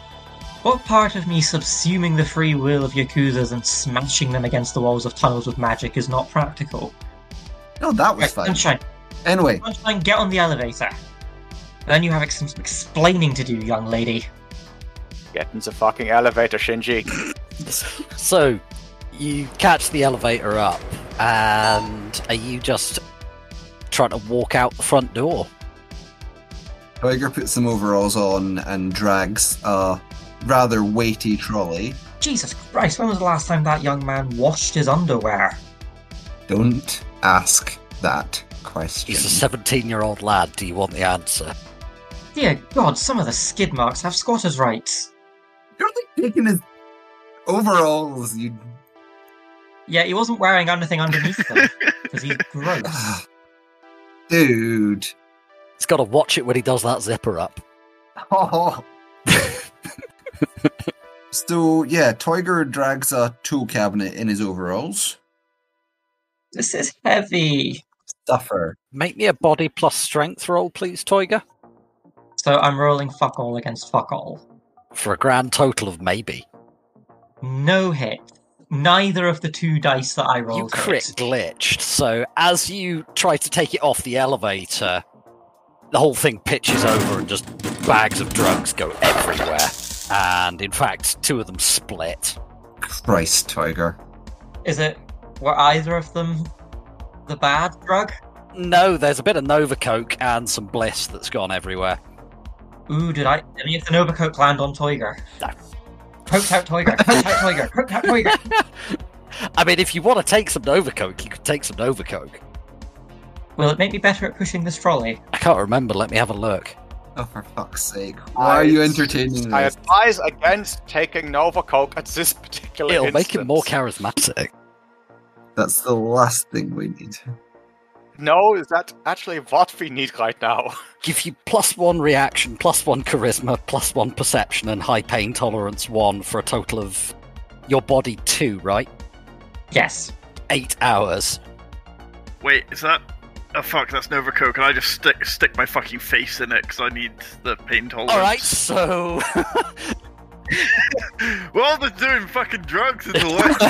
What part of me subsuming the free will of Yakuzas and smashing them against the walls of tunnels with magic is not practical? No, that was Right, fine. Sunshine. Anyway. Sunshine, get on the elevator. Then you have some explaining to do, young lady. Get in the fucking elevator, Shinji. So, you catch the elevator up, and are you just trying to walk out the front door? Tiger puts some overalls on and drags a rather weighty trolley. Jesus Christ, when was the last time that young man washed his underwear? Don't ask that question. He's a 17-year-old lad. Do you want the answer? Dear God, some of the skid marks have squatters' rights. You're like taking his overalls, you... Yeah, he wasn't wearing anything underneath them, because he's gross. Dude. He's got to watch it when he does that zipper up. Oh. So, yeah, Tiger drags a tool cabinet in his overalls. This is heavy. Stuffer. Make me a body plus strength roll, please, Toyga. So I'm rolling fuck all against fuck all. For a grand total of maybe. No hit. Neither of the 2 dice that I rolled. You crit glitched, so as you try to take it off the elevator, the whole thing pitches over and just bags of drugs go everywhere. And in fact, 2 of them split. Christ, Tiger. Were either of them the bad drug? No, there's a bit of Nova Coke and some Bliss that's gone everywhere. Ooh, did any of the Nova Coke land on Toiger? No. Coked out Toiger, coked out Toiger, coked out Toiger. I mean, if you want to take some Nova Coke, you could take some Nova Coke. Will it make me better at pushing this trolley? I can't remember, let me have a look. Oh, for fuck's sake. Why are you entertaining I this? advise against taking Nova Coke at this particular It'll instance. make him more charismatic. That's the last thing we need. No, is that actually what we need right now? Give you +1 reaction, +1 charisma, +1 perception, and high pain tolerance 1 for a total of your body 2, right? Yes. 8 hours. Wait, is that... Oh fuck, that's Nova Coke, and I just stick my fucking face in it because I need the pain tolerance. Alright, so... We're all just doing fucking drugs in the West.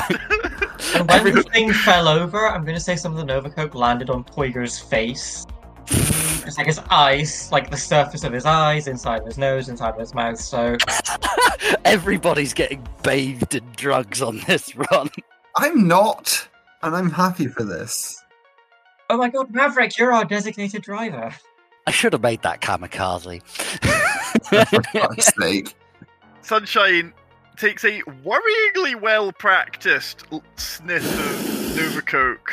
And when the thing fell over, I'm going to say some of the Nova Coke landed on Toiger's face. It's like his eyes, like the surface of his eyes, inside of his nose, inside of his mouth, so... Everybody's getting bathed in drugs on this run. I'm not, and I'm happy for this. Oh my god, Maverick, you're our designated driver. I should have made that kamikaze. For fuck's sake. Sunshine takes a worryingly well-practiced sniff of Nova Coke,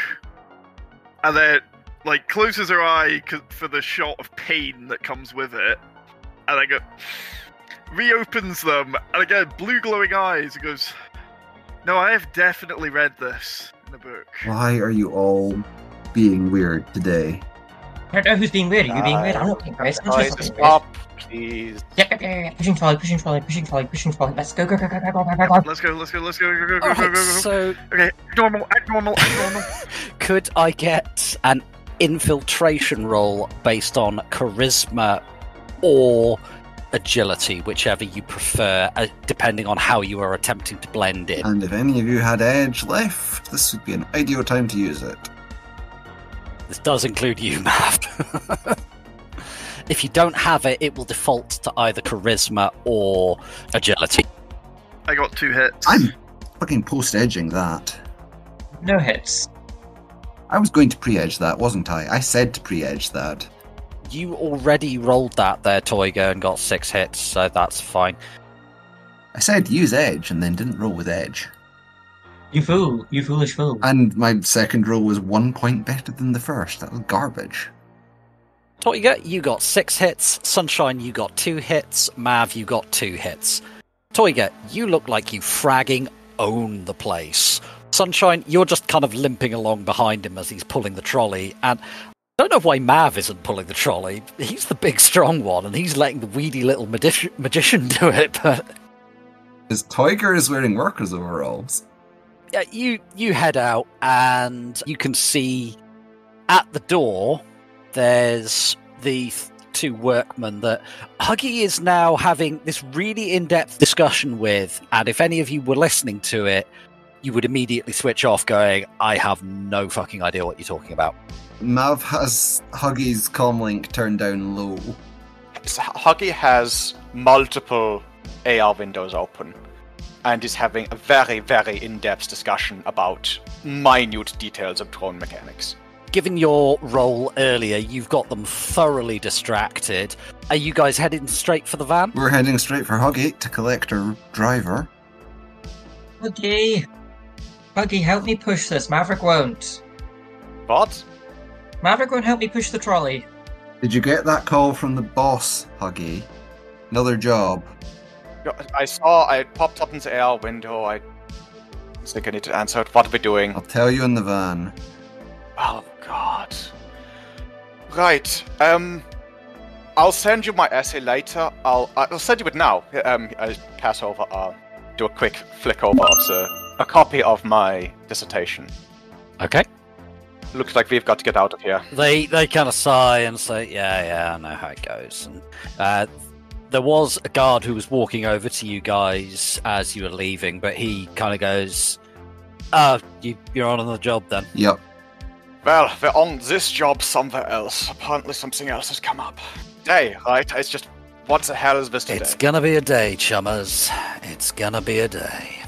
and then, like, closes her eye for the shot of pain that comes with it, and then reopens them, and again, blue glowing eyes, and goes, "No, I have definitely read this in the book." Why are you all being weird today? I don't know who's being weird. Are you being weird? I'm not being weird. Guys, stop, please. Yeah. Pushing trolley. Let's go. Let's go. Go. So, Okay, act normal. could I get an infiltration roll based on charisma or agility, whichever you prefer, depending on how you are attempting to blend in? And if any of you had edge left, this would be an ideal time to use it. This does include you, Mav. If you don't have it, it will default to either charisma or agility. I got 2 hits. I'm fucking post-edging that. No hits. I was going to pre-edge that, wasn't I? I said to pre-edge that. You already rolled that there, Toigo, and got 6 hits, so that's fine. I said use edge and then didn't roll with edge. You fool. You foolish fool. And my second roll was 1 point better than the first. That was garbage. Toigo, you got 6 hits. Sunshine, you got 2 hits. Mav, you got 2 hits. Toigo, you look like you fragging own the place. Sunshine, you're just kind of limping along behind him as he's pulling the trolley, and I don't know why Mav isn't pulling the trolley. He's the big, strong one, and he's letting the weedy little magician do it, but... His Toiger is wearing workers' overalls. Yeah, you head out, and you can see at the door, there's the 2 workmen that Huggy is now having this really in-depth discussion with, and if any of you were listening to it, you would immediately switch off going, I have no fucking idea what you're talking about. Mav has Huggy's comlink turned down low. Huggy has multiple AR windows open and is having a very, very in-depth discussion about minute details of drone mechanics. Given your role earlier, you've got them thoroughly distracted. Are you guys heading straight for the van? We're heading straight for Huggy to collect our driver. Huggy, help me push this. Maverick won't. What? Maverick won't help me push the trolley. Did you get that call from the boss, Huggy? Another job. I popped up in the AR window. I think I need to answer it. What are we doing? I'll tell you in the van. Oh, God. Right. I'll send you my essay later. I'll send you it now. I'll pass over. Do a quick flick over of a copy of my dissertation. Okay. Looks like we've got to get out of here. They kind of sigh and say, yeah, I know how it goes. And there was a guard who was walking over to you guys as you were leaving, but he kind of goes, you're on the job then? Yep. Well, we're on this job somewhere else. Apparently something else has come up. Day, right? It's just, what the hell is this today? It's gonna be a day, chummers. It's gonna be a day.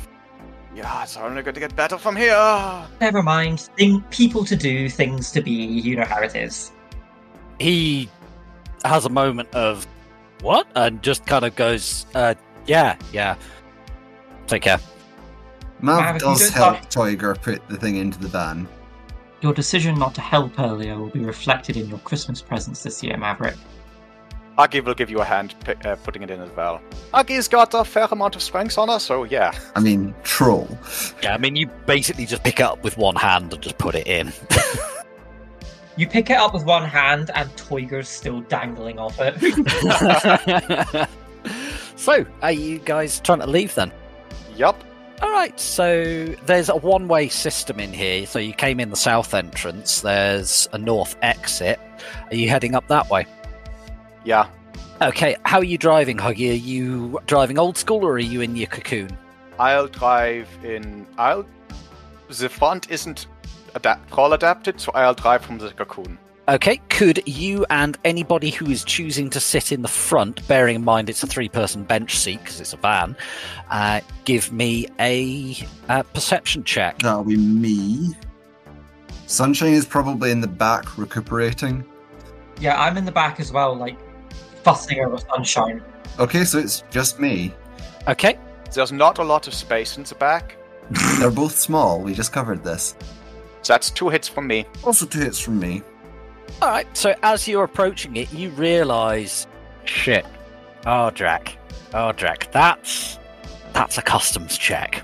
Yeah, it's only going to get better from here. Never mind. People to do, things to be. You know how it is. He has a moment of what? And just kind of goes, yeah. Take care. Mav if you does don't help like- Toiger put the thing into the van. Your decision not to help earlier will be reflected in your Christmas presents this year, Maverick. Huggy will give you a hand putting it in as well. Huggy's got a fair amount of strength on her, so yeah. I mean, troll. Yeah, I mean, you basically just pick it up with one hand and just put it in. You pick it up with one hand, and Toiger's still dangling off it. So, are you guys trying to leave then? Yup. Alright, so there's a one-way system in here. So you came in the south entrance, there's a north exit. Are you heading up that way? Yeah. Okay, how are you driving, Huggy? Are you driving old school or are you in your cocoon? I'll drive in... The front isn't crawl adapted, so I'll drive from the cocoon. Okay, could you and anybody who is choosing to sit in the front, bearing in mind it's a 3-person bench seat because it's a van, give me a perception check? That'll be me. Sunshine is probably in the back recuperating. Yeah, I'm in the back as well, like, fussing over Sunshine. Okay, so it's just me. Okay. There's not a lot of space in the back. They're both small, we just covered this. So that's 2 hits from me. Also 2 hits from me. Alright, so as you're approaching it, you realise... Shit. Drac, that's a customs check.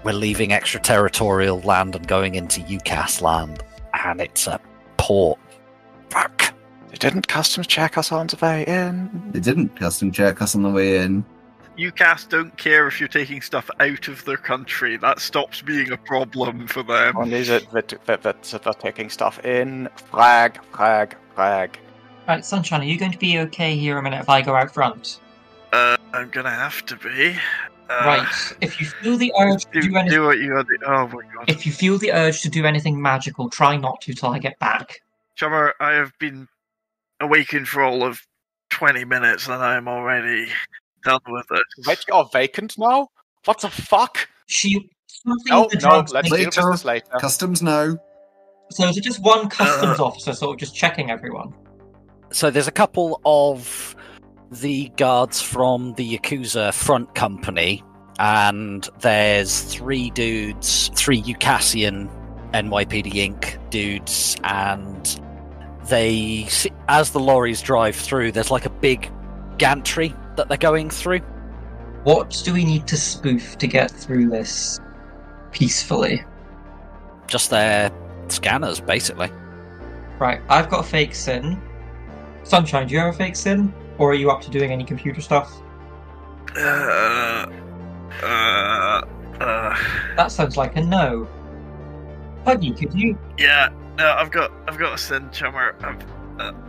We're leaving extraterritorial land and going into UCAS land, and it's a port. Fuck. They didn't customs check us on the way in. They didn't custom check us on the way in. UCAS don't care if you're taking stuff out of their country. That stops being a problem for them. Only that they're taking stuff in. Frag. Right, Sunshine, are you going to be okay here a minute if I go out front? I'm gonna have to be. Right, if you feel the urge to do anything... Do what you gotta do. Oh my god. If you feel the urge to do anything magical, try not to till I get back. Chummer, I have been awakened for all of 20 minutes and I'm already done with it. Wait, you're vacant now? What the fuck? No, let's deal with this later. Customs now. So is it just one customs officer sort of just checking everyone? So there's a couple of the guards from the Kaykuza front company, and there's 3 dudes, 3 Ucasian NYPD Inc. dudes, and they, as the lorries drive through, there's like a big gantry that they're going through. What do we need to spoof to get through this peacefully? Just their scanners, basically. Right, I've got a fake SIN. Sunshine, do you have a fake SIN? Or are you up to doing any computer stuff? That sounds like a no. Puggy, could you? Yeah, no, I've got a SIN, Chummer.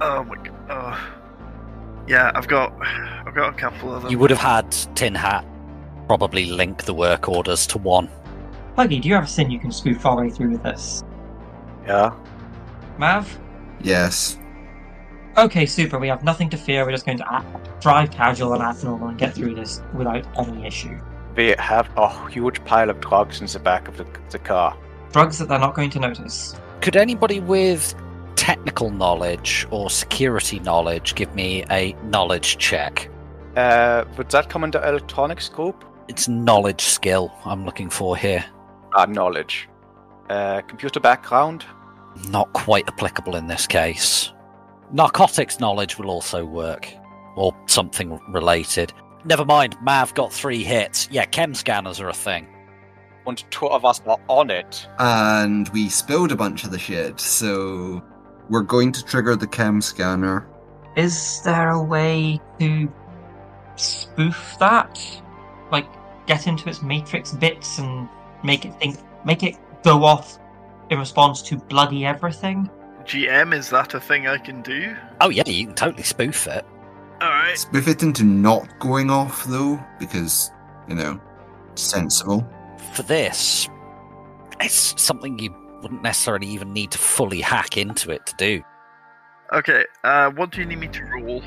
Oh my god. Oh. Yeah, I've got a couple of them. You would have had Tin Hat probably link the work orders to one. Puggy, do you have a SIN you can spoof our way through with this? Yeah. Mav? Yes. Okay, super. We have nothing to fear. We're just going to drive casual and act normal and get through this without any issue. We have a huge pile of drugs in the back of the car. Drugs that they're not going to notice. Could anybody with technical knowledge or security knowledge give me a knowledge check? Would that come under electronics group? It's knowledge skill I'm looking for here. Knowledge. Computer background? Not quite applicable in this case. Narcotics knowledge will also work. Or something related. Never mind, Mav got 3 hits. Yeah, chem scanners are a thing. And 2 of us are on it. And we spilled a bunch of the shit, so we're going to trigger the chem scanner. Is there a way to spoof that? Like, get into its matrix bits and make it go off in response to bloody everything? GM, is that a thing I can do? Oh yeah, you can totally spoof it. Alright. Spoof it into not going off, though, because, sensible. For this, it's something you wouldn't necessarily even need to fully hack into it to do. Okay, what do you need me to roll?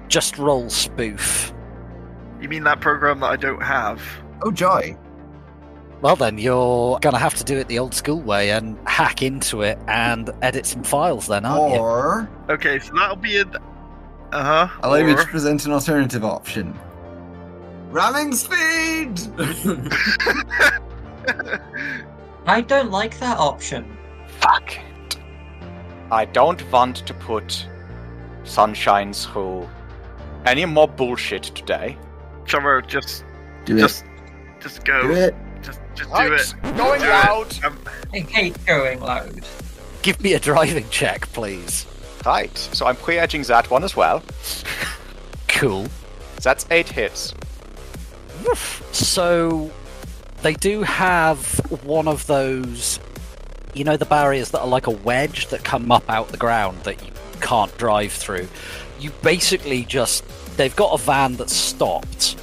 Just roll spoof. You mean that program that I don't have? Oh, joy. Well then, you're gonna have to do it the old school way and hack into it and edit some files then, aren't you? Or... Okay, so that'll be in... Allow me to present an alternative option. Ramming speed! I don't like that option. Fuck it. I don't want to put Sunshine through any more bullshit today. Trevor, just go. Do it. Just do Right, it. Going Do loud. it. I hate going loud. Give me a driving check, please. Right, so I'm pre-edging that one as well. Cool. That's 8 hits. So, they do have one of those, you know, the barriers that are like a wedge that come up out the ground that you can't drive through. You basically they've got a van that's stopped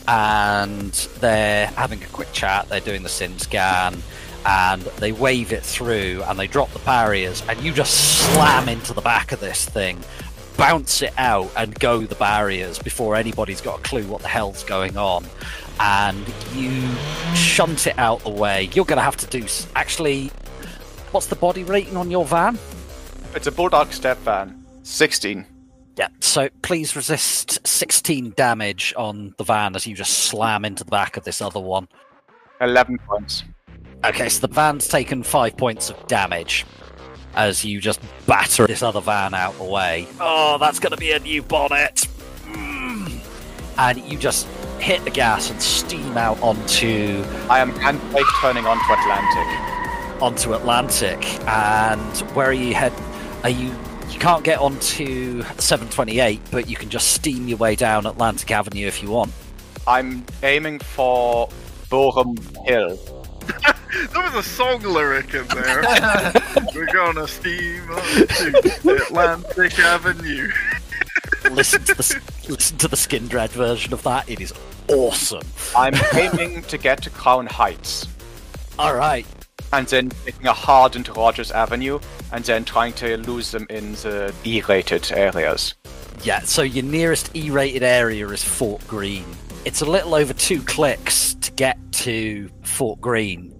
and they're having a quick chat, they're doing the SIN scan, and they wave it through and they drop the barriers and you just slam into the back of this thing, bounce it out and go the barriers before anybody's got a clue what the hell's going on, and you shunt it out the way. You're going to have to do... Actually, what's the body rating on your van? It's a Bulldog step van. 16. Yeah, so please resist 16 damage on the van as you just slam into the back of this other one. 11 points. Okay, so the van's taken 5 points of damage as you just batter this other van out the way. Oh, that's going to be a new bonnet. And you just hit the gas and steam out onto... I am handbrake turning onto Atlantic. Onto Atlantic. And where are you heading? You can't get onto 728, but you can just steam your way down Atlantic Avenue if you want. I'm aiming for Borum Hill. There was a song lyric in there. We're gonna steam up to Atlantic Avenue. Listen to the Skin Dread version of that. It is awesome. I'm aiming to get to Crown Heights. Alright. And then taking a hard into Rogers Avenue, and then trying to lose them in the E-rated areas. Yeah, so your nearest E-rated area is Fort Greene. It's a little over 2 clicks to get to Fort Greene.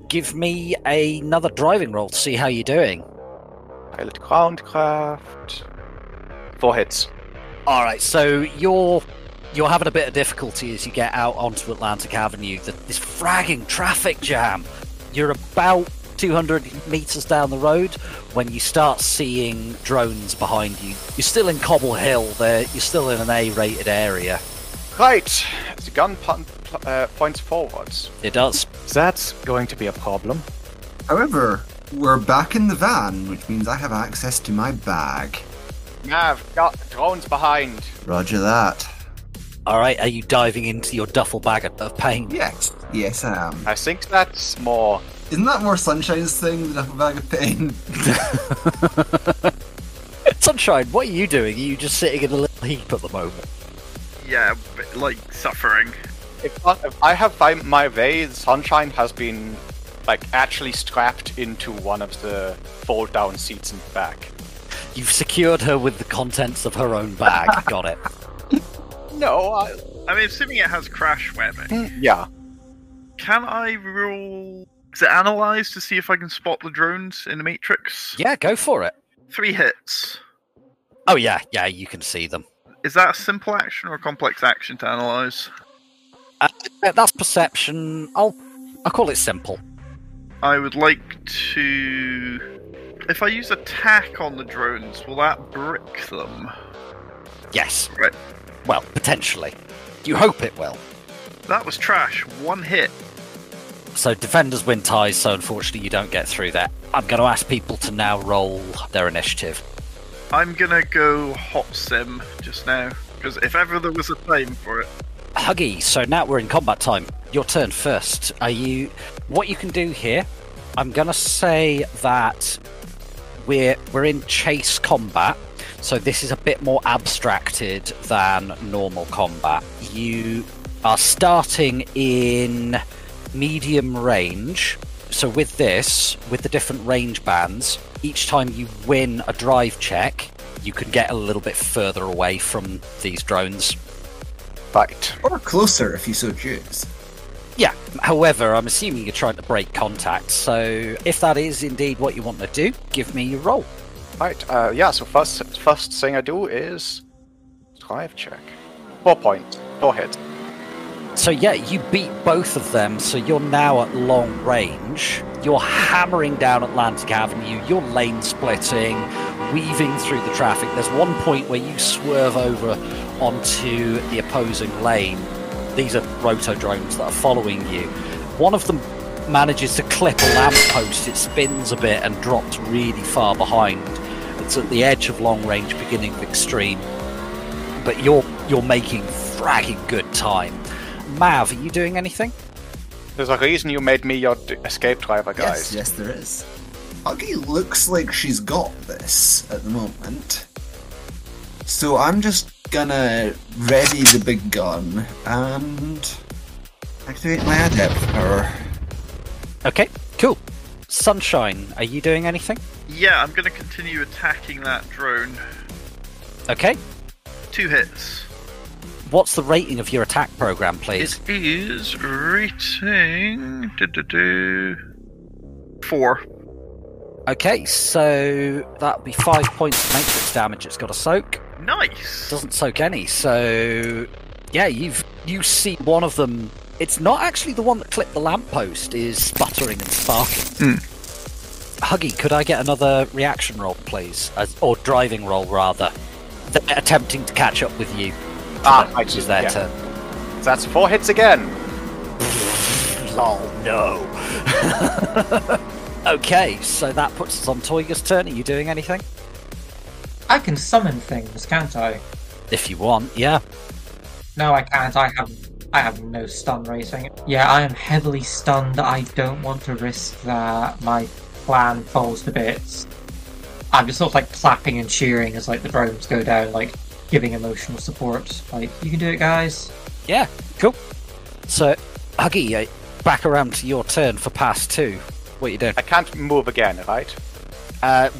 Give me another driving roll to see how you're doing. Pilot groundcraft. 4 hits. Alright, so you're having a bit of difficulty as you get out onto Atlantic Avenue. This fragging traffic jam. You're about 200 metres down the road when you start seeing drones behind you. You're still in Cobble Hill, you're still in an A-rated area. Right, the gun points forwards. It does. That's going to be a problem. However, we're back in the van, which means I have access to my bag. Nav, got drones behind. Roger that. Alright, are you diving into your duffel bag of pain? Yes. Yes, I am. I think that's more... Isn't that more Sunshine's thing, the duffel bag of pain? Sunshine, what are you doing? Are you just sitting in a little heap at the moment? Yeah, but, like, suffering. If I have found my way, Sunshine has been, like, actually strapped into one of the fold-down seats in the back. You've secured her with the contents of her own bag. Got it. No, I mean, assuming it has crash webbing. Yeah. Can I roll... Is it analyze to see if I can spot the drones in the Matrix? Yeah, go for it. 3 hits. Oh yeah, you can see them. Is that a simple action or a complex action to analyze? That's perception. I'll call it simple. I would like to... If I use attack on the drones, will that brick them? Yes. Right. Well, potentially. You hope it will. That was trash. 1 hit. So defenders win ties, so unfortunately you don't get through that. I'm going to ask people to now roll their initiative. I'm going to go hot sim just now, because if ever there was a time for it. Huggy, so now we're in combat time. Your turn first. What you can do here, I'm going to say that we're in chase combat, so this is a bit more abstracted than normal combat. You are starting in medium range, so with the different range bands, each time you win a drive check, you can get a little bit further away from these drones. Right. Or closer if you so choose. Yeah, however, I'm assuming you're trying to break contact, so if that is indeed what you want to do, give me your roll. Right, yeah, so first thing I do is drive check. 4 points. 4 hits. So yeah, you beat both of them, so you're now at long range. You're hammering down Atlantic Avenue, you're lane splitting, weaving through the traffic. There's one point where you swerve over onto the opposing lane. These are roto drones that are following you. One of them manages to clip a lamppost, it spins a bit and drops really far behind. It's at the edge of long range, beginning of extreme. But you're making fragging good time. Mav, are you doing anything? There's a reason you made me your escape driver, guys. Yes, there is. Huggy looks like she's got this at the moment. So I'm just gonna ready the big gun and activate my adept power. Okay, cool. Sunshine, are you doing anything? Yeah, I'm going to continue attacking that drone. Okay. 2 hits. What's the rating of your attack program, please? It is rating 4. Okay, so that'll be 5 points of matrix damage it's got to soak. Nice! Doesn't soak any, so yeah, you see one of them. It's not actually the one that clipped the lamppost, is sputtering and sparking. Huggy, could I get another reaction roll, please? Or driving roll, rather. They're attempting to catch up with you. Which is their turn. That's 4 hits again. Lol, no. Okay, so that puts us on Toyga's turn. Are you doing anything? I can summon things, can't I? If you want, yeah. No, I can't. I have no stun rating. Yeah, I am heavily stunned. I don't want to risk that my plan falls to bits. I'm just sort of like clapping and cheering as like the drones go down, like giving emotional support. Like, you can do it, guys. Yeah, cool. So, Huggy, back around to your turn for pass 2. What are you doing? I can't move again, right?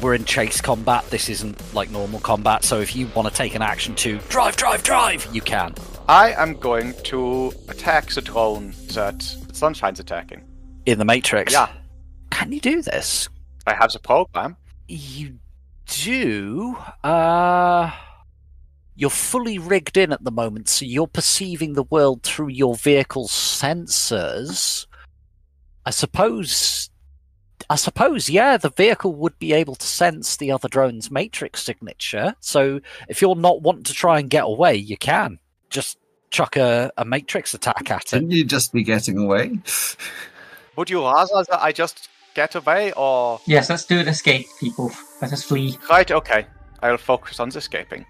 We're in chase combat. This isn't like normal combat, so if you want to take an action to drive, you can. I am going to attack the drone that Sunshine's attacking. In the Matrix? Yeah. Can you do this? I have the program. You do? You're fully rigged in at the moment, so you're perceiving the world through your vehicle's sensors. I suppose, yeah, the vehicle would be able to sense the other drone's matrix signature. So if you're not wanting to try and get away, you can. Just chuck a matrix attack at it. Shouldn't you just be getting away? Would you rather that I just get away, or... Yes, let's do an escape, people. Let us flee. Right, okay. I'll focus on escaping.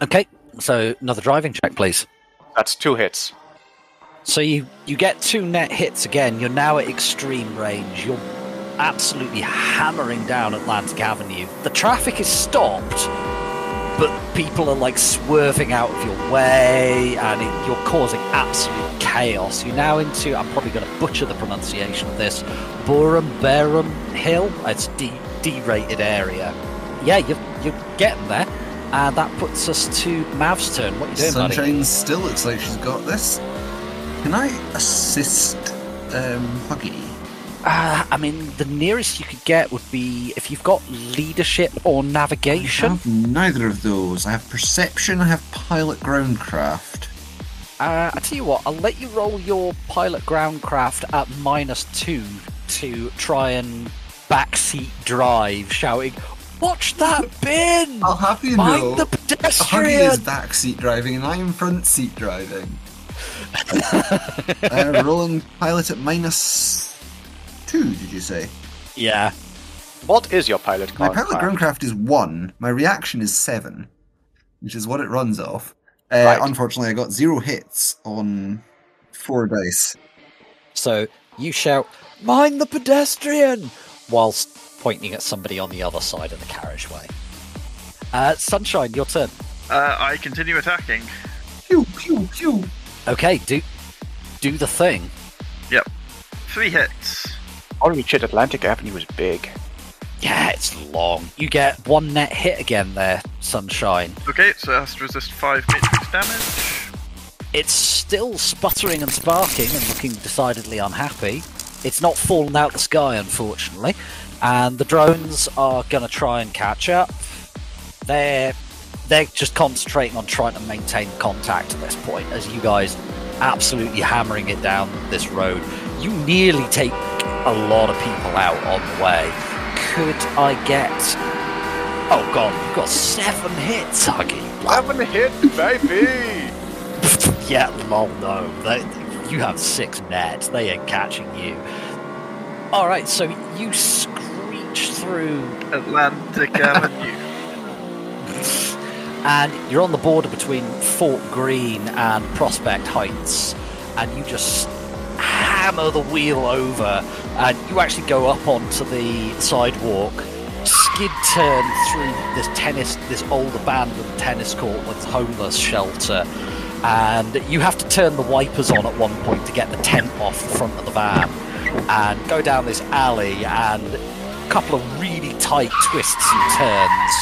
Okay, so another driving check, please. That's 2 hits. So you get 2 net hits again. You're now at extreme range. You're absolutely hammering down Atlantic Avenue. The traffic is stopped, but people are like swerving out of your way, and you're causing absolute chaos. You're now into, I'm probably going to butcher the pronunciation of this, Barum Hill. It's D-rated area. Yeah, you're getting there. And that puts us to Mav's turn. What are you doing, buddy? Sunshine still looks like she's got this. Can I assist Huggy? I mean, the nearest you could get would be if you've got leadership or navigation. I have neither of those. I have perception, I have pilot groundcraft. I tell you what, I'll let you roll your pilot groundcraft at -2 to try and backseat drive, shouting, "Watch that bin! I'll have you Mind know, the pedestrian!" Huggy is backseat driving and I am front seat driving. Rolling pilot at -2, did you say? Yeah. What is your pilot groundcraft? My pilot groundcraft is 1. My reaction is 7, which is what it runs off. Right. Unfortunately, I got 0 hits on 4 dice. So you shout, "Mind the pedestrian!" whilst pointing at somebody on the other side of the carriageway. Sunshine, your turn. I continue attacking. Pew, pew, pew. Okay, do the thing. Yep. 3 hits. Holy shit, Atlantic Avenue is big. Yeah, it's long. You get 1 net hit again there, Sunshine. Okay, so it has to resist 5 matrix damage. It's still sputtering and sparking and looking decidedly unhappy. It's not fallen out the sky, unfortunately. And the drones are going to try and catch up. They're they're just concentrating on trying to maintain contact at this point, as you guys absolutely hammering it down this road. You nearly take a lot of people out on the way. Could I get... Oh god, you've got 7 hits, Huggy. 7 hits, baby! Yeah, lol, no. You have 6 net. They ain't catching you. Alright, so you screech through... Atlantic Avenue. And you're on the border between Fort Greene and Prospect Heights, and you just hammer the wheel over, and you actually go up onto the sidewalk, skid turn through this old abandoned tennis court with homeless shelter, and you have to turn the wipers on at one point to get the tent off the front of the van, and go down this alley, and a couple of really tight twists and turns,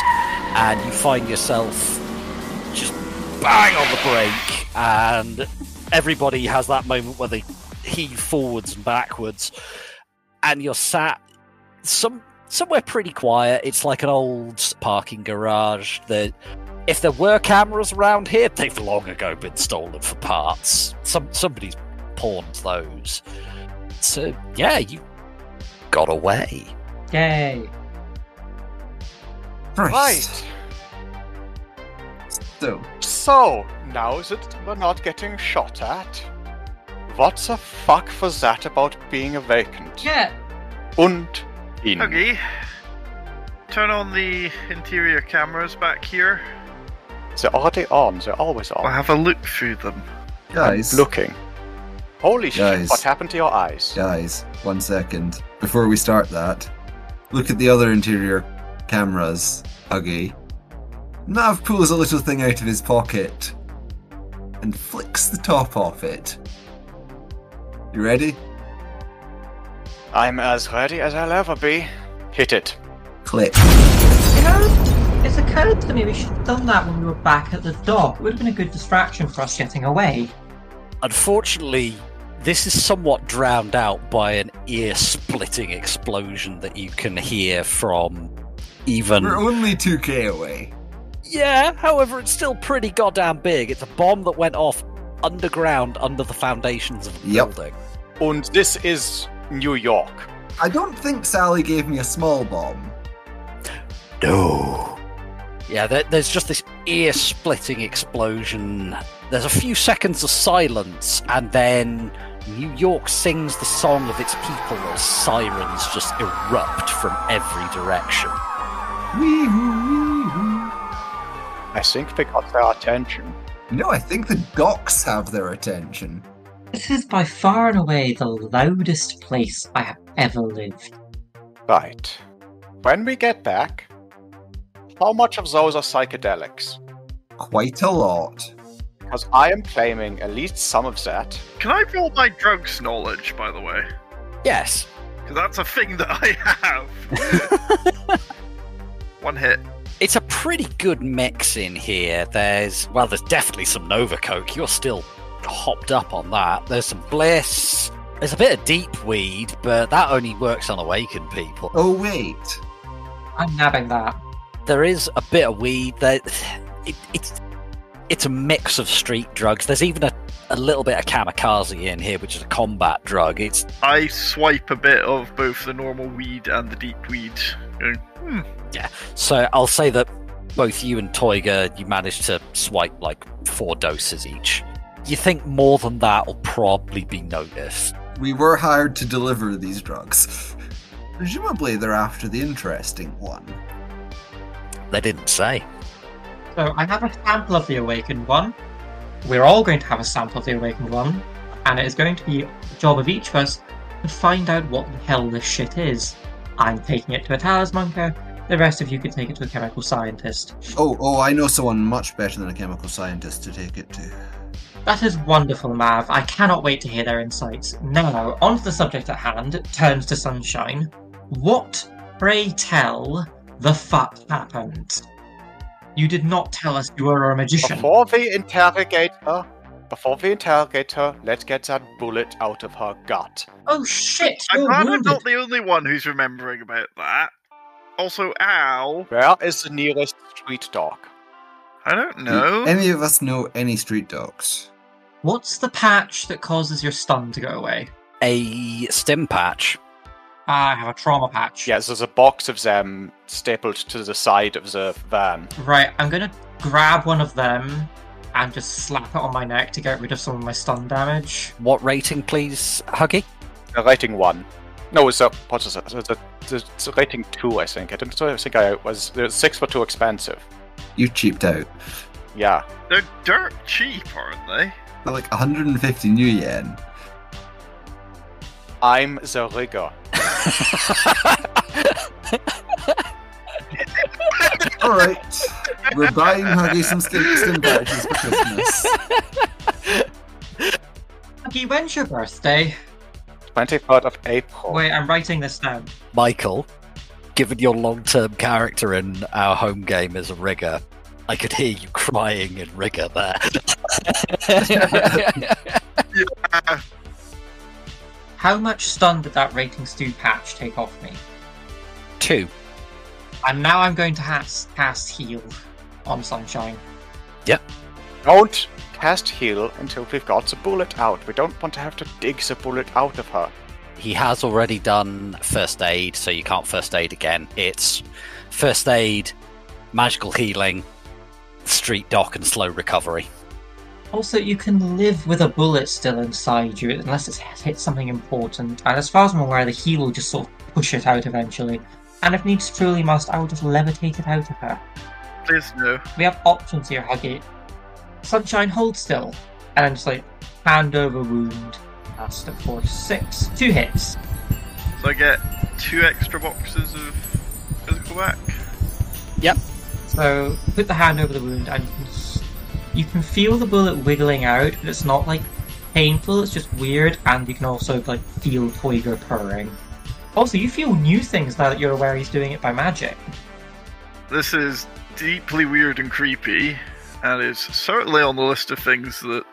and you find yourself just bang on the brake, and everybody has that moment where they heave forwards and backwards, and you're sat somewhere pretty quiet. It's like an old parking garage that, if there were cameras around here, they've long ago been stolen for parts. Somebody's pawned those. So yeah, you got away. Yay. Right. So, now that we're not getting shot at, what the fuck was that about being a vacant? Yeah. Und in. Okay. Turn on the interior cameras back here. They're already on, they're always on. I'll have a look through them. Guys. I'm looking. Holy shit, Guys. what happened to your eyes? Guys, 1 second. Before we start that, look at the other interior cameras, Huggy. Nav pulls a little thing out of his pocket and flicks the top off it. You ready? I'm as ready as I'll ever be. Hit it. Click. You know, it's occurred to me we should have done that when we were back at the dock. It would have been a good distraction for us getting away. Unfortunately, this is somewhat drowned out by an ear-splitting explosion that you can hear from even... We're only 2k away. Yeah, however, it's still pretty goddamn big. It's a bomb that went off underground under the foundations of the building. And this is New York. I don't think Sally gave me a small bomb. No. Yeah, there's just this ear-splitting explosion. There's a few seconds of silence, and then New York sings the song of its people as sirens just erupt from every direction. I think they got their attention. No, I think the docks have their attention. This is by far and away the loudest place I have ever lived. Right. When we get back, how much of those are psychedelics? Quite a lot. Because I am claiming at least some of that. Can I roll my drugs knowledge, by the way? Yes. Because that's a thing that I have. 1 hit. It's a pretty good mix in here. There's definitely some Nova Coke. You're still hopped up on that. There's some Bliss. There's a bit of deep weed, but that only works on awakened people. Oh, wait. I'm nabbing that. There is a bit of weed. It's a mix of street drugs. There's even a little bit of kamikaze in here, which is a combat drug. I swipe a bit of both the normal weed and the deep weed. Going, Yeah, so I'll say that both you and Toiga, you managed to swipe like 4 doses each. You think more than that will probably be noticed. We were hired to deliver these drugs. Presumably they're after the interesting one. They didn't say. So I have a sample of the awakened one. We're all going to have a sample of the awakened one. And it is going to be the job of each of us to find out what the hell this shit is. I'm taking it to a talismancer. The rest of you can take it to a chemical scientist. Oh, I know someone much better than a chemical scientist to take it to. That is wonderful, Mav. I cannot wait to hear their insights. Now, on to the subject at hand, turns to Sunshine. What, pray tell, the fuck happened? You did not tell us you were a magician. Before we interrogate her, let's get that bullet out of her gut. Oh shit! I'm You're glad I'm wounded. not the only one who's remembering about that. Also, ow. Where is the nearest street dog? I don't know. Do any of us know any street dogs? What's the patch that causes your stun to go away? A stim patch. I have a trauma patch. Yes, there's a box of them stapled to the side of the van. Right, I'm gonna grab one of them and just slap it on my neck to get rid of some of my stun damage. What rating, please, Huggy? A rating 1. No, it's a rating 2, I think. I think the 6 were too expensive. You cheaped out. Yeah. They're dirt cheap, aren't they? They're like 150 new yen. I'm the rigger. Alright. We're buying Huggy some stim patches for Christmas. Huggy, when's your birthday? 23rd of April. Wait, I'm writing this down. Michael, given your long-term character in our home game as a rigger, I could hear you crying in rigger there. Yeah. How much stun did that rating 2 patch take off me? 2. And now I'm going to cast heal on Sunshine. Yep. Don't cast heal until we've got the bullet out. We don't want to have to dig the bullet out of her. He has already done first aid, so you can't first aid again. It's first aid, magical healing, street dock, and slow recovery. Also, you can live with a bullet still inside you, unless it's hit something important. And as far as I'm aware, the heal will just sort of push it out eventually. And if needs truly must, I will just levitate it out of her. Please no. We have options here, Huggy. Sunshine, hold still. And then just hand over wound. That's the 4, 6. 2 hits. So I get 2 extra boxes of physical whack? Yep. So put the hand over the wound and you can feel the bullet wiggling out, but it's not painful, it's just weird, and you can also feel Toiger purring. Also, you feel new things now that you're aware he's doing it by magic. This is deeply weird and creepy, and is certainly on the list of things that...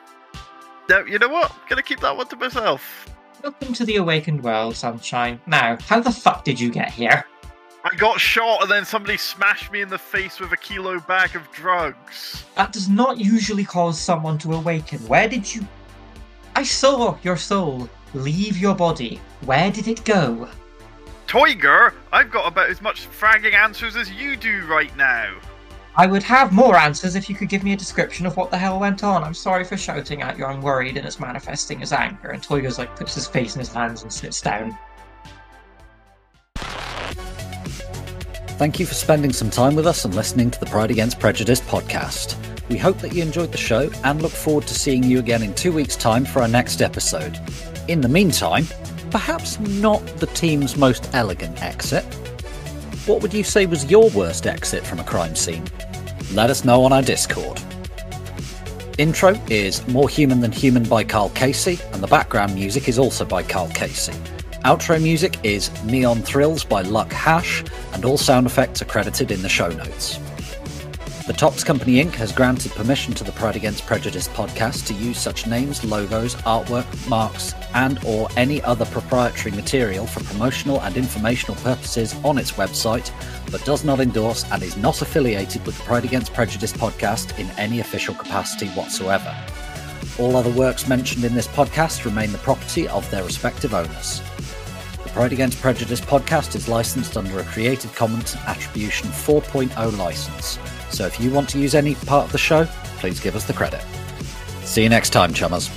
Now, you know what? I'm gonna keep that one to myself. Welcome to the awakened world, Sunshine. Now, how the fuck did you get here? I got shot and then somebody smashed me in the face with a kilo bag of drugs. That does not usually cause someone to awaken. Where did you... I saw your soul leave your body. Where did it go? Toiger, I've got about as much fragging answers as you do right now. I would have more answers if you could give me a description of what the hell went on. I'm sorry for shouting at you, I'm worried, and it's manifesting as anger. And Toiger's puts his face in his hands and sits down. Thank you for spending some time with us and listening to the Pride Against Prejudice podcast. We hope that you enjoyed the show and look forward to seeing you again in 2 weeks' time for our next episode. In the meantime, perhaps not the team's most elegant exit. What would you say was your worst exit from a crime scene? Let us know on our Discord. Intro is More Human Than Human by Karl Cassey, and the background music is also by Karl Cassey. Outro music is Neon Thrills by Luck Hash, and all sound effects are credited in the show notes. The Tops Company Inc. has granted permission to the Pride Against Prejudice podcast to use such names, logos, artwork, marks, and or any other proprietary material for promotional and informational purposes on its website, but does not endorse and is not affiliated with the Pride Against Prejudice podcast in any official capacity whatsoever. All other works mentioned in this podcast remain the property of their respective owners. The Pride Against Prejudice podcast is licensed under a Creative Commons Attribution 4.0 license. So if you want to use any part of the show, please give us the credit. See you next time, chummers.